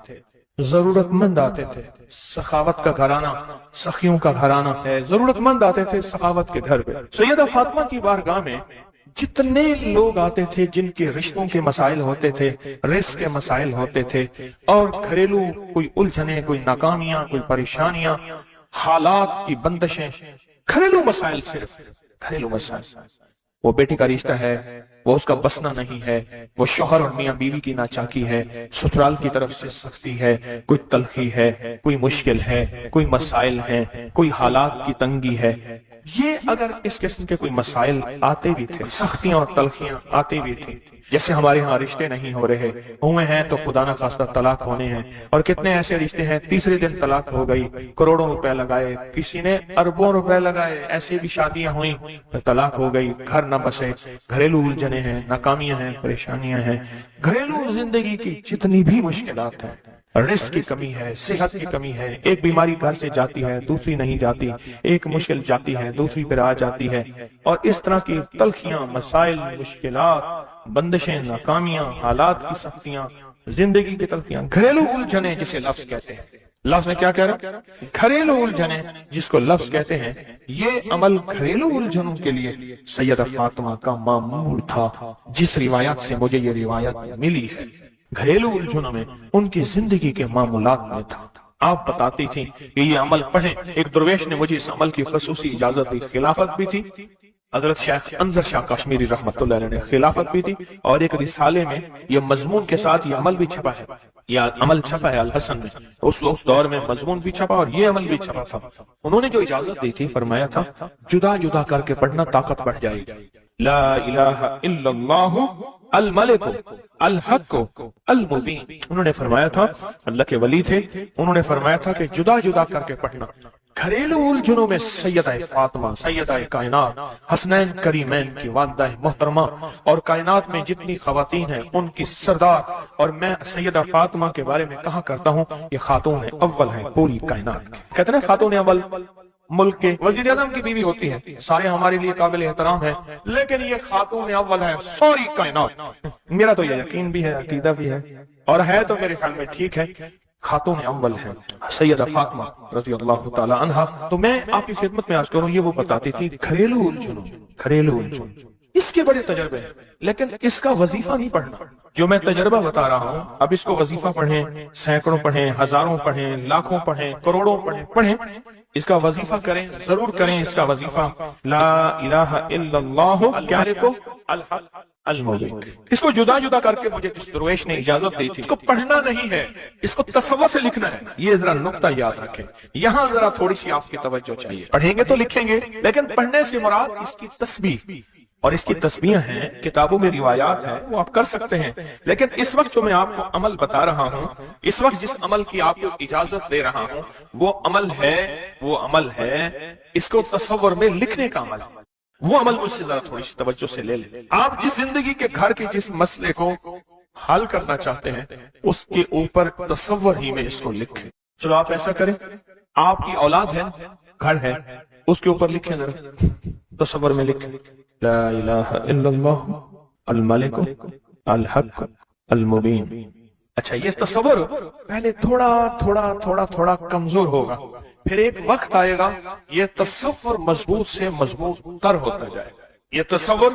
जरूरतमंद आते थे, सखावत का घराना, सखियों का घराना है, जरूरतमंद आते थे सखावत के घर पे। सैयदा फातिमा की बारगाह में जितने लोग आते थे जिनके रिश्तों के मसाइल होते थे, रिस्क के मसाइल होते थे, और घरेलू कोई उलझने, कोई नाकामियां, कोई परेशानियां, हालात की बंदिशें, घरेलू मसाइल, सिर्फ घरेलू मसाइल। वो बेटी का रिश्ता है, वो उसका बसना नहीं है, वो शोहर और मियां बीवी की नाचाकी है, ससुराल की तरफ से सख्ती है, कोई तलखी है, कोई मुश्किल है, कोई मसाइल है, कोई हालात की तंगी है। ये अगर इस किस्म के कोई मसाइल आते भी थे, सख्तियां और तलखियां आती भी थी, जैसे हमारे यहाँ रिश्ते नहीं हो रहे, हुए हैं तो खुदा न खास्ता तलाक होने हैं, और कितने ऐसे रिश्ते हैं तीसरे दिन तलाक हो गई, करोड़ों रुपए लगाए, किसी ने अरबों रुपए लगाए, ऐसे भी शादियां हुई तो तलाक हो गई, घर न बसे, घरेलू उलझने हैं, नाकामियां हैं, परेशानियां हैं, घरेलू जिंदगी की जितनी भी मुश्किलात हैं, रिस्क की कमी है, सेहत की कमी है, एक बीमारी घर से जाती है दूसरी नहीं जाती, एक मुश्किल जाती है दूसरी पर आ जाती है, और इस तरह की तलखियां, मसाइल, मुश्किलात, बंदिशें, नाकामियां, हालात की सख्तियां, जिंदगी की तलखियां, घरेलू उलझने जिसे लफ्ज कहते हैं। लफ्ज में क्या कह रहा? घरेलू उलझने जिसको लफ्ज कहते हैं। ये अमल घरेलू उलझनों के लिए सैयदा फातिमा का मामूल था, जिस रिवायत से मुझे ये रिवायत मिली है। घरेलू उलझनों में उनकी जिंदगी के मामूलात में था। आप बताती थी कि ये अमल पढ़ें। एक दुर्वेश ने मुझे इस अमल की खसूसी इजाजत दी, खिलाफत भी थी। हजरत शेख अंजर शाह कश्मीरी रहमतुल्लाह अलैह ने खिलाफत भी थी, और एक रिसाले में ये मजमून के साथ ये अमल भी छपा है, या अमल छपा है अल हसन में। उस दौर में मजमून भी छपा और ये अमल भी छपा था। उन्होंने जो इजाजत दी थी, फरमाया था जुदा जुदा करके पढ़ना ताकत बढ़ जाएगी। ला इलाहा इल्लल्लाहु अल मलिक अल हक अल मुबीन। उन्होंने फरमाया था, अल्लाह के वली थे, उन्होंने फरमाया था कि जुदा जुदा करके पढ़ना। घरेलू उलझनों में सैयदा फातिमा, सैयदा कायनात, हसनैन करीमैन की वालिदा मोहतरमा, और कायनात में जितनी खवातीन हैं उनकी सरदार। और मैं सैयदा फातिमा के बारे में कहा करता हूँ, ये खातून अव्वल है पूरी कायनात। कहते हैं खातून अव्वल मुल्क के वजीर आजम की बीवी होती है, सारे हमारे लिए काबिल एहतराम है, लेकिन ये खातून अव्वल है सारी कायनात। मेरा तो ये यकीन भी है, अकीदा भी है, और है तो मेरे ख्याल में ठीक है। खातून अव्वल है सैयदा फातिमा रज़ी अल्लाह ताला अन्हा। तो मैं आपकी खिदमत में आज करूं, ये वो बताती थी घरेलू उलझन, इसके बड़े तजर्बे हैं, लेकिन इसका वजीफा नहीं पढ़ना। जो मैं तजर्बा बता रहा हूँ, अब इसको वजीफा पढ़ें, सैकड़ों पढ़ें, हजारों पढ़ें, लाखों पढ़ें, करोड़ों पढ़ें, इसका वजीफा करें, जरूर करें इसका वजीफा। ला इलाहा इल्लल्लाहु अल हक अल मुबीन। इसको जुदा जुदा करके मुझे जिस दुर्वेश ने इजाजत दी थी, इसको पढ़ना नहीं है, इसको तसव्वुर से लिखना है। ये जरा नुक्ता याद रखें, यहाँ जरा थोड़ी सी आपकी तवज्जो चाहिए। पढ़ेंगे तो लिखेंगे, लेकिन पढ़ने से मुराद इसकी तस्बीह, और इसकी तस्बीह हैं, किताबों में रिवायात है, वो आप कर सकते हैं। लेकिन इस वक्त जो मैं आपको अमल बता रहा हूँ, इस वक्त जिस अमल की आपको इजाजत दे रहा हूँ, वो अमल है इसको तसव्वुर में लिखने का अमल। वो अमल मुझसे जरा थोड़ी सी तवज्जो से ले लें। आप जिस जिंदगी के घर के जिस मसले को हल करना चाहते हैं, उसके ऊपर तसव्वुर ही में इसको लिखें। चलो आप ऐसा करें, आपकी औलाद है, घर है, उसके ऊपर लिखें, जरा तसव्वुर में लिखें, ला इलाहा इल्लल्लाह अल मलिक अल हक अल मुबीन। अच्छा, ये तसव्वुर पहले थोड़ा थोड़ा थोड़ा थोड़ा कमजोर होगा, फिर एक वक्त आएगा ये तसव्वुर मजबूत से मजबूत तर होता जाएगा। ये तसव्वुर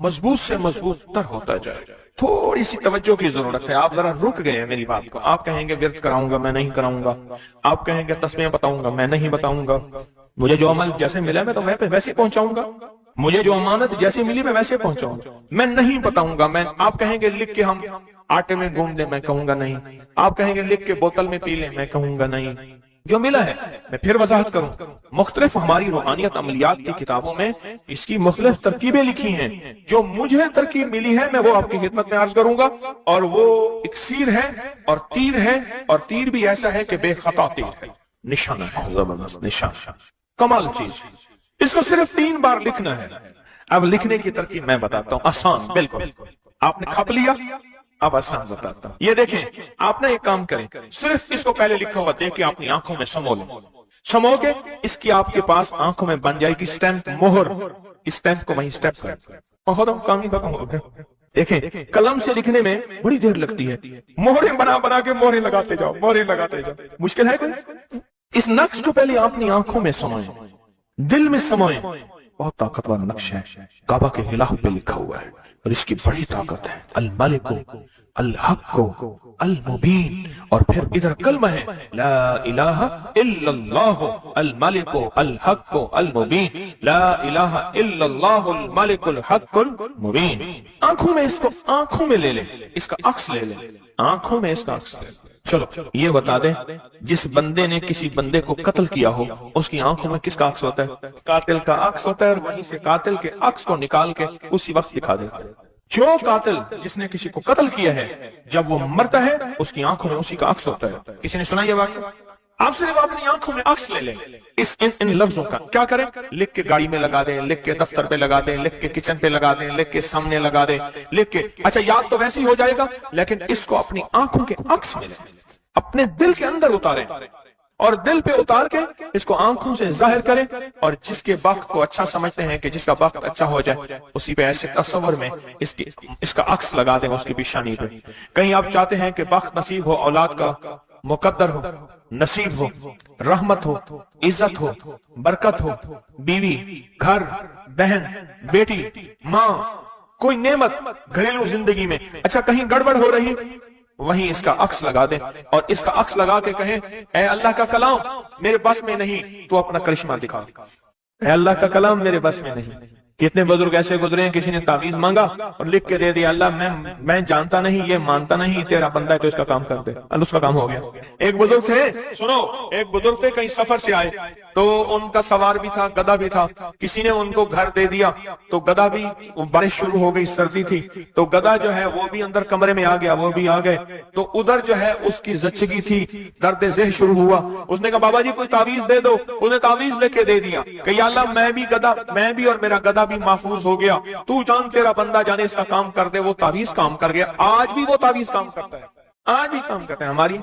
मजबूत से मजबूत तर होता जाएगा। थोड़ी सी तवज्जो की जरूरत है। आप जरा रुक गए हैं मेरी बात को। आप कहेंगे विर्द कराऊंगा, मैं नहीं कराऊंगा। आप कहेंगे तस्बीह बताऊंगा, मैं नहीं बताऊंगा। मुझे जो अमल जैसे मिला मैं तो मैं वैसे पहुंचाऊंगा। मुझे जो अमानत जैसे मिली मैं वैसे पहुंचाऊंगा। मैं नहीं बताऊंगा। आप कहेंगे लिख के हम आटे में गूंद ले, मैं कहूंगा नहीं। आप कहेंगे लिख के बोतल में पी ले, मैं कहूंगा नहीं। जो मिला है मैं फिर वजाहत करूं। मुख्तलिफ हमारी रूहानियत अमलियात की किताबों में इसकी मुख्तलिफ तरकीबें लिखी हैं। जो मुझे तरकीब मिली है मैं वो आपकी खिदमत में अर्ज करूंगा। और वो इक्सीर है और तीर है, और तीर भी ऐसा है कि बेखता तीर है, निशाना है, जबरदस्त निशान, कमाल चीज। इसको सिर्फ 3 बार लिखना है। اب لکھنے کی ترکیب میں بتاتا ہوں، آسان بالکل، آپ نے کھپ لیا، اب آسان بتاتا ہوں۔ یہ دیکھیں، آپ نے ایک کام کریں، صرف اس کو پہلے لکھا ہوا دیکھ کے اپنی آنکھوں میں سمو لیں، سمو کے اس کی آپ کے پاس آنکھوں میں بن جائے گی سٹیمپ، مہر، اسٹیمپ کو وہیں سٹیپ کریں، اور ختم، کام ہی ختم ہو گیا۔ دیکھیں قلم سے لکھنے میں بڑی دیر لگتی ہے، مہریں بنا بنا کے مہریں لگاتے جاؤ، مہریں لگاتے جاؤ، مشکل ہے کوئی؟ اس نقش کو پہلے اپنی آنکھوں میں سمائیں، دل میں سمائیں۔ بہت طاقتور نقش ہے، کعبہ کے غلاف پہ لکھا ہوا ہے اور اس کی بڑی طاقت ہے، الملک الحق المبین، اور پھر ادھر کلمہ ہے لا الہ الا اللہ الملک الحق المبین، لا الہ الا اللہ الملک الحق المبین۔ آنکھوں میں اس کو آنکھوں میں لے لیں، اس کا عکس لے لیں، آنکھوں میں اس کا عکس لے لیں۔ چلو یہ بتا دیں، جس بندے نے کسی بندے کو قتل کیا ہو اس کی آنکھوں میں کس کا عکس ہوتا ہے؟ قاتل کا عکس ہوتا ہے، اور وہیں سے قاتل کے عکس کو نکال کے اسی وقت دکھا دیتا ہے۔ جو قاتل جس نے کسی کو قتل کیا ہے جب وہ مرتا ہے اس کی آنکھوں میں اسی کا عکس ہوتا ہے۔ کسی نے سنا یہ واقعہ؟ آپ صرف اپنی آنکھوں میں عکس لے لیں ان لفظوں کا، کیا کریں؟ لکھ کے گاڑی میں لگا دیں، لکھ کے دفتر پہ لگا دیں، لکھ کے کچن پہ لگا دیں، لکھ کے سامنے لگا دیں، لکھ کے، اچھا یاد تو ویسے ہی ہو جائے گا، لیکن اس کو اپنی آنکھوں کے عکس میں لیں، اپنے دل کے اندر اتاریں، اور دل پہ اتار کے اس کو آنکھوں سے ظاہر کریں، اور جس کے وقت کو اچھا سمجھتے ہیں کہ جس کا وقت اچھا ہو جائے اسی پہ ایسے تصور میں اس کا عکس لگا دیں اس کی پیشانی پہ۔ کہیں آپ چاہتے ہیں کہ وقت نصیب ہو، اولاد کا مقدر ہو، نصیب ہو، رحمت ہو، عزت ہو، برکت ہو، بیوی، گھر، بہن، بیٹی، ماں، کوئی نعمت گھریلو زندگی میں، اچھا کہیں گڑبڑ ہو رہی، وہیں اس کا عکس لگا دیں، اور اس کا عکس لگا کے کہیں اے اللہ کا کلام میرے بس میں نہیں، تو اپنا کرشمہ دکھا، اے اللہ کا کلام میرے بس میں نہیں۔ کتنے بزرگ ایسے گزرے ہیں، کسی نے تعویذ مانگا اور لکھ کے دے دیا، اللہ میں جانتا نہیں، یہ مانتا نہیں، تیرا بندہ ہے تو اس کا کام کر دے، اللہ اس کا کام ہو گیا۔ ایک بزرگ تھے، سنو، ایک بزرگ تھے، کہیں سفر سے آئے تو ان کا سوار بھی تھا، گدھا بھی تھا، کسی نے ان کو گھر دے دیا تو گدھا بھی، بارش شروع ہو گئی، سردی تھی تو گدھا جو ہے وہ بھی اندر کمرے میں آ گیا، وہ بھی آ گئے، تو ادھر جو ہے اس کی زچگی تھی، درد ذہ شروع ہوا، اس نے کہا بابا جی کوئی تعویذ دے دو، انہیں تعویذ لے کے دے دیا کہ یا اللہ میں بھی اور میرا گدھا بھی محفوظ ہو گیا، تو جان تیرا بندہ جانے اس کا کام کر دے۔ وہ تعویذ کام کر گیا، آج بھی وہ تعویذ کام کرتا ہے، آج بھی کام کرتے ہیں، ہماری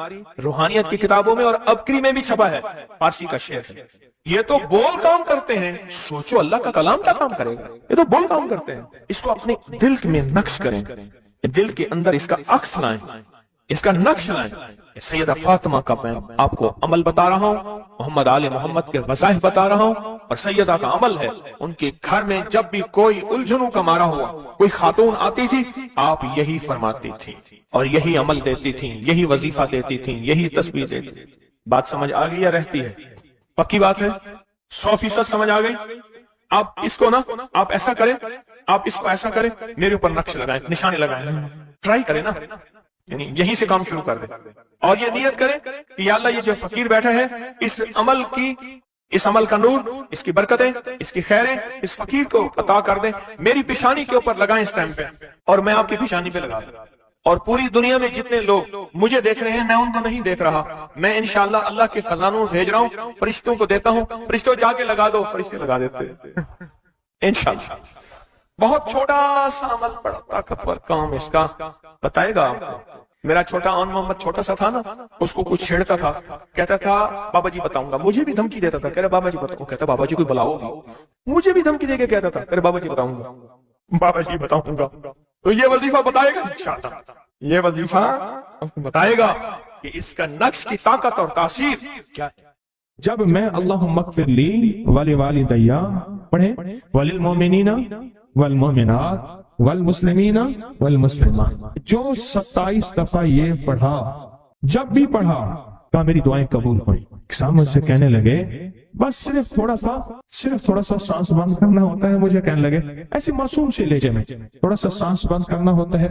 روحانیت کی کتابوں میں اور ابکری میں بھی چھپا ہے، فارسی کا شعر ہے۔ یہ تو بول کام کرتے ہیں، سوچو اللہ کا کلام کیا کام کرے گا، یہ تو بول کام کرتے ہیں۔ اس کو اپنے دل میں نقش کریں، دل کے اندر اس کا عکس لائیں، اس کا نقش لائیں۔ سیدہ فاطمہ کا میں آپ کو عمل بتا رہا ہوں، محمد آل محمد کے وظائف بتا رہا ہوں، اور سیدہ کا عمل ہے، ان کے گھر میں جب بھی کوئی الجھنوں کا مارا ہوا کوئی خاتون آتی تھی، آپ یہی فرماتی تھی اور یہی عمل دیتی تھی، یہی وظیفہ دیتی تھی، یہی تسبیح دیتی تھی۔ بات سمجھ آ گئی یا رہتی ہے؟ پکی بات ہے، 100% سمجھ آ گئی۔ آپ اس کو نا، آپ ایسا کریں، آپ اس کو ایسا کریں، میرے اوپر نقش لگائیں، نشانے لگائیں، ٹرائی کریں نا، یعنی یہیں سے کام شروع کر دیں، اور یہ نیت کریں کہ یا اللہ یہ جو فقیر بیٹھا ہے، اس عمل کا نور، اس کی برکتیں، اس کی خیریں اس فقیر کو عطا کر دیں، میری پیشانی کے اوپر لگائیں اس ٹائم پہ، اور میں آپ کی پیشانی پہ لگا دوں، اور پوری دنیا میں جتنے لوگ مجھے دیکھ رہے ہیں میں ان کو نہیں دیکھ رہا، میں انشاءاللہ اللہ کے خزانوں بھیج رہا ہوں، فرشتوں کو دیتا ہوں، فرشتوں جا کے لگا دو، فرشتے لگا دیتے ہیں انشاءاللہ۔ بہت چھوٹا سا عمل، بڑا طاقتور کام اس کا بتائے گا آپ کو۔ میرا چھوٹا آن محمد چھوٹا سا تھا نا، اس کو کچھ چھیڑتا تھا، کہتا تھا بابا جی بتاؤں گا، مجھے بھی دھمکی دیتا تھا، کہہ رہا بابا جی بتاؤں، کہتا بابا جی کوئی بلاؤ گی، مجھے بھی دھمکی دے کے کہتا تھا، کہہ رہا بابا جی بتاؤں گا، بابا جی بتاؤں گا۔ تو یہ وظیفہ بتائے گا انشاءاللہ، یہ وظیفہ بتائے گا کہ اس کا نقش کی طاقت اور تاثیر کیا ہے۔ جب میں اللہم اغفر لی ولوالدی پڑھیں، وللمؤمنین والمؤمنات والمسلمین والمسلمات، جو 27 دفعہ یہ پڑھا، جب بھی پڑھا کہا میری دعائیں قبول ہوئی۔ سامنے سے کہنے لگے بس صرف تھوڑا سا سانس بند کرنا ہوتا ہے، مجھے کہنے لگے ایسے معصوم سے لہجے میں تھوڑا سا سانس بند کرنا ہوتا ہے،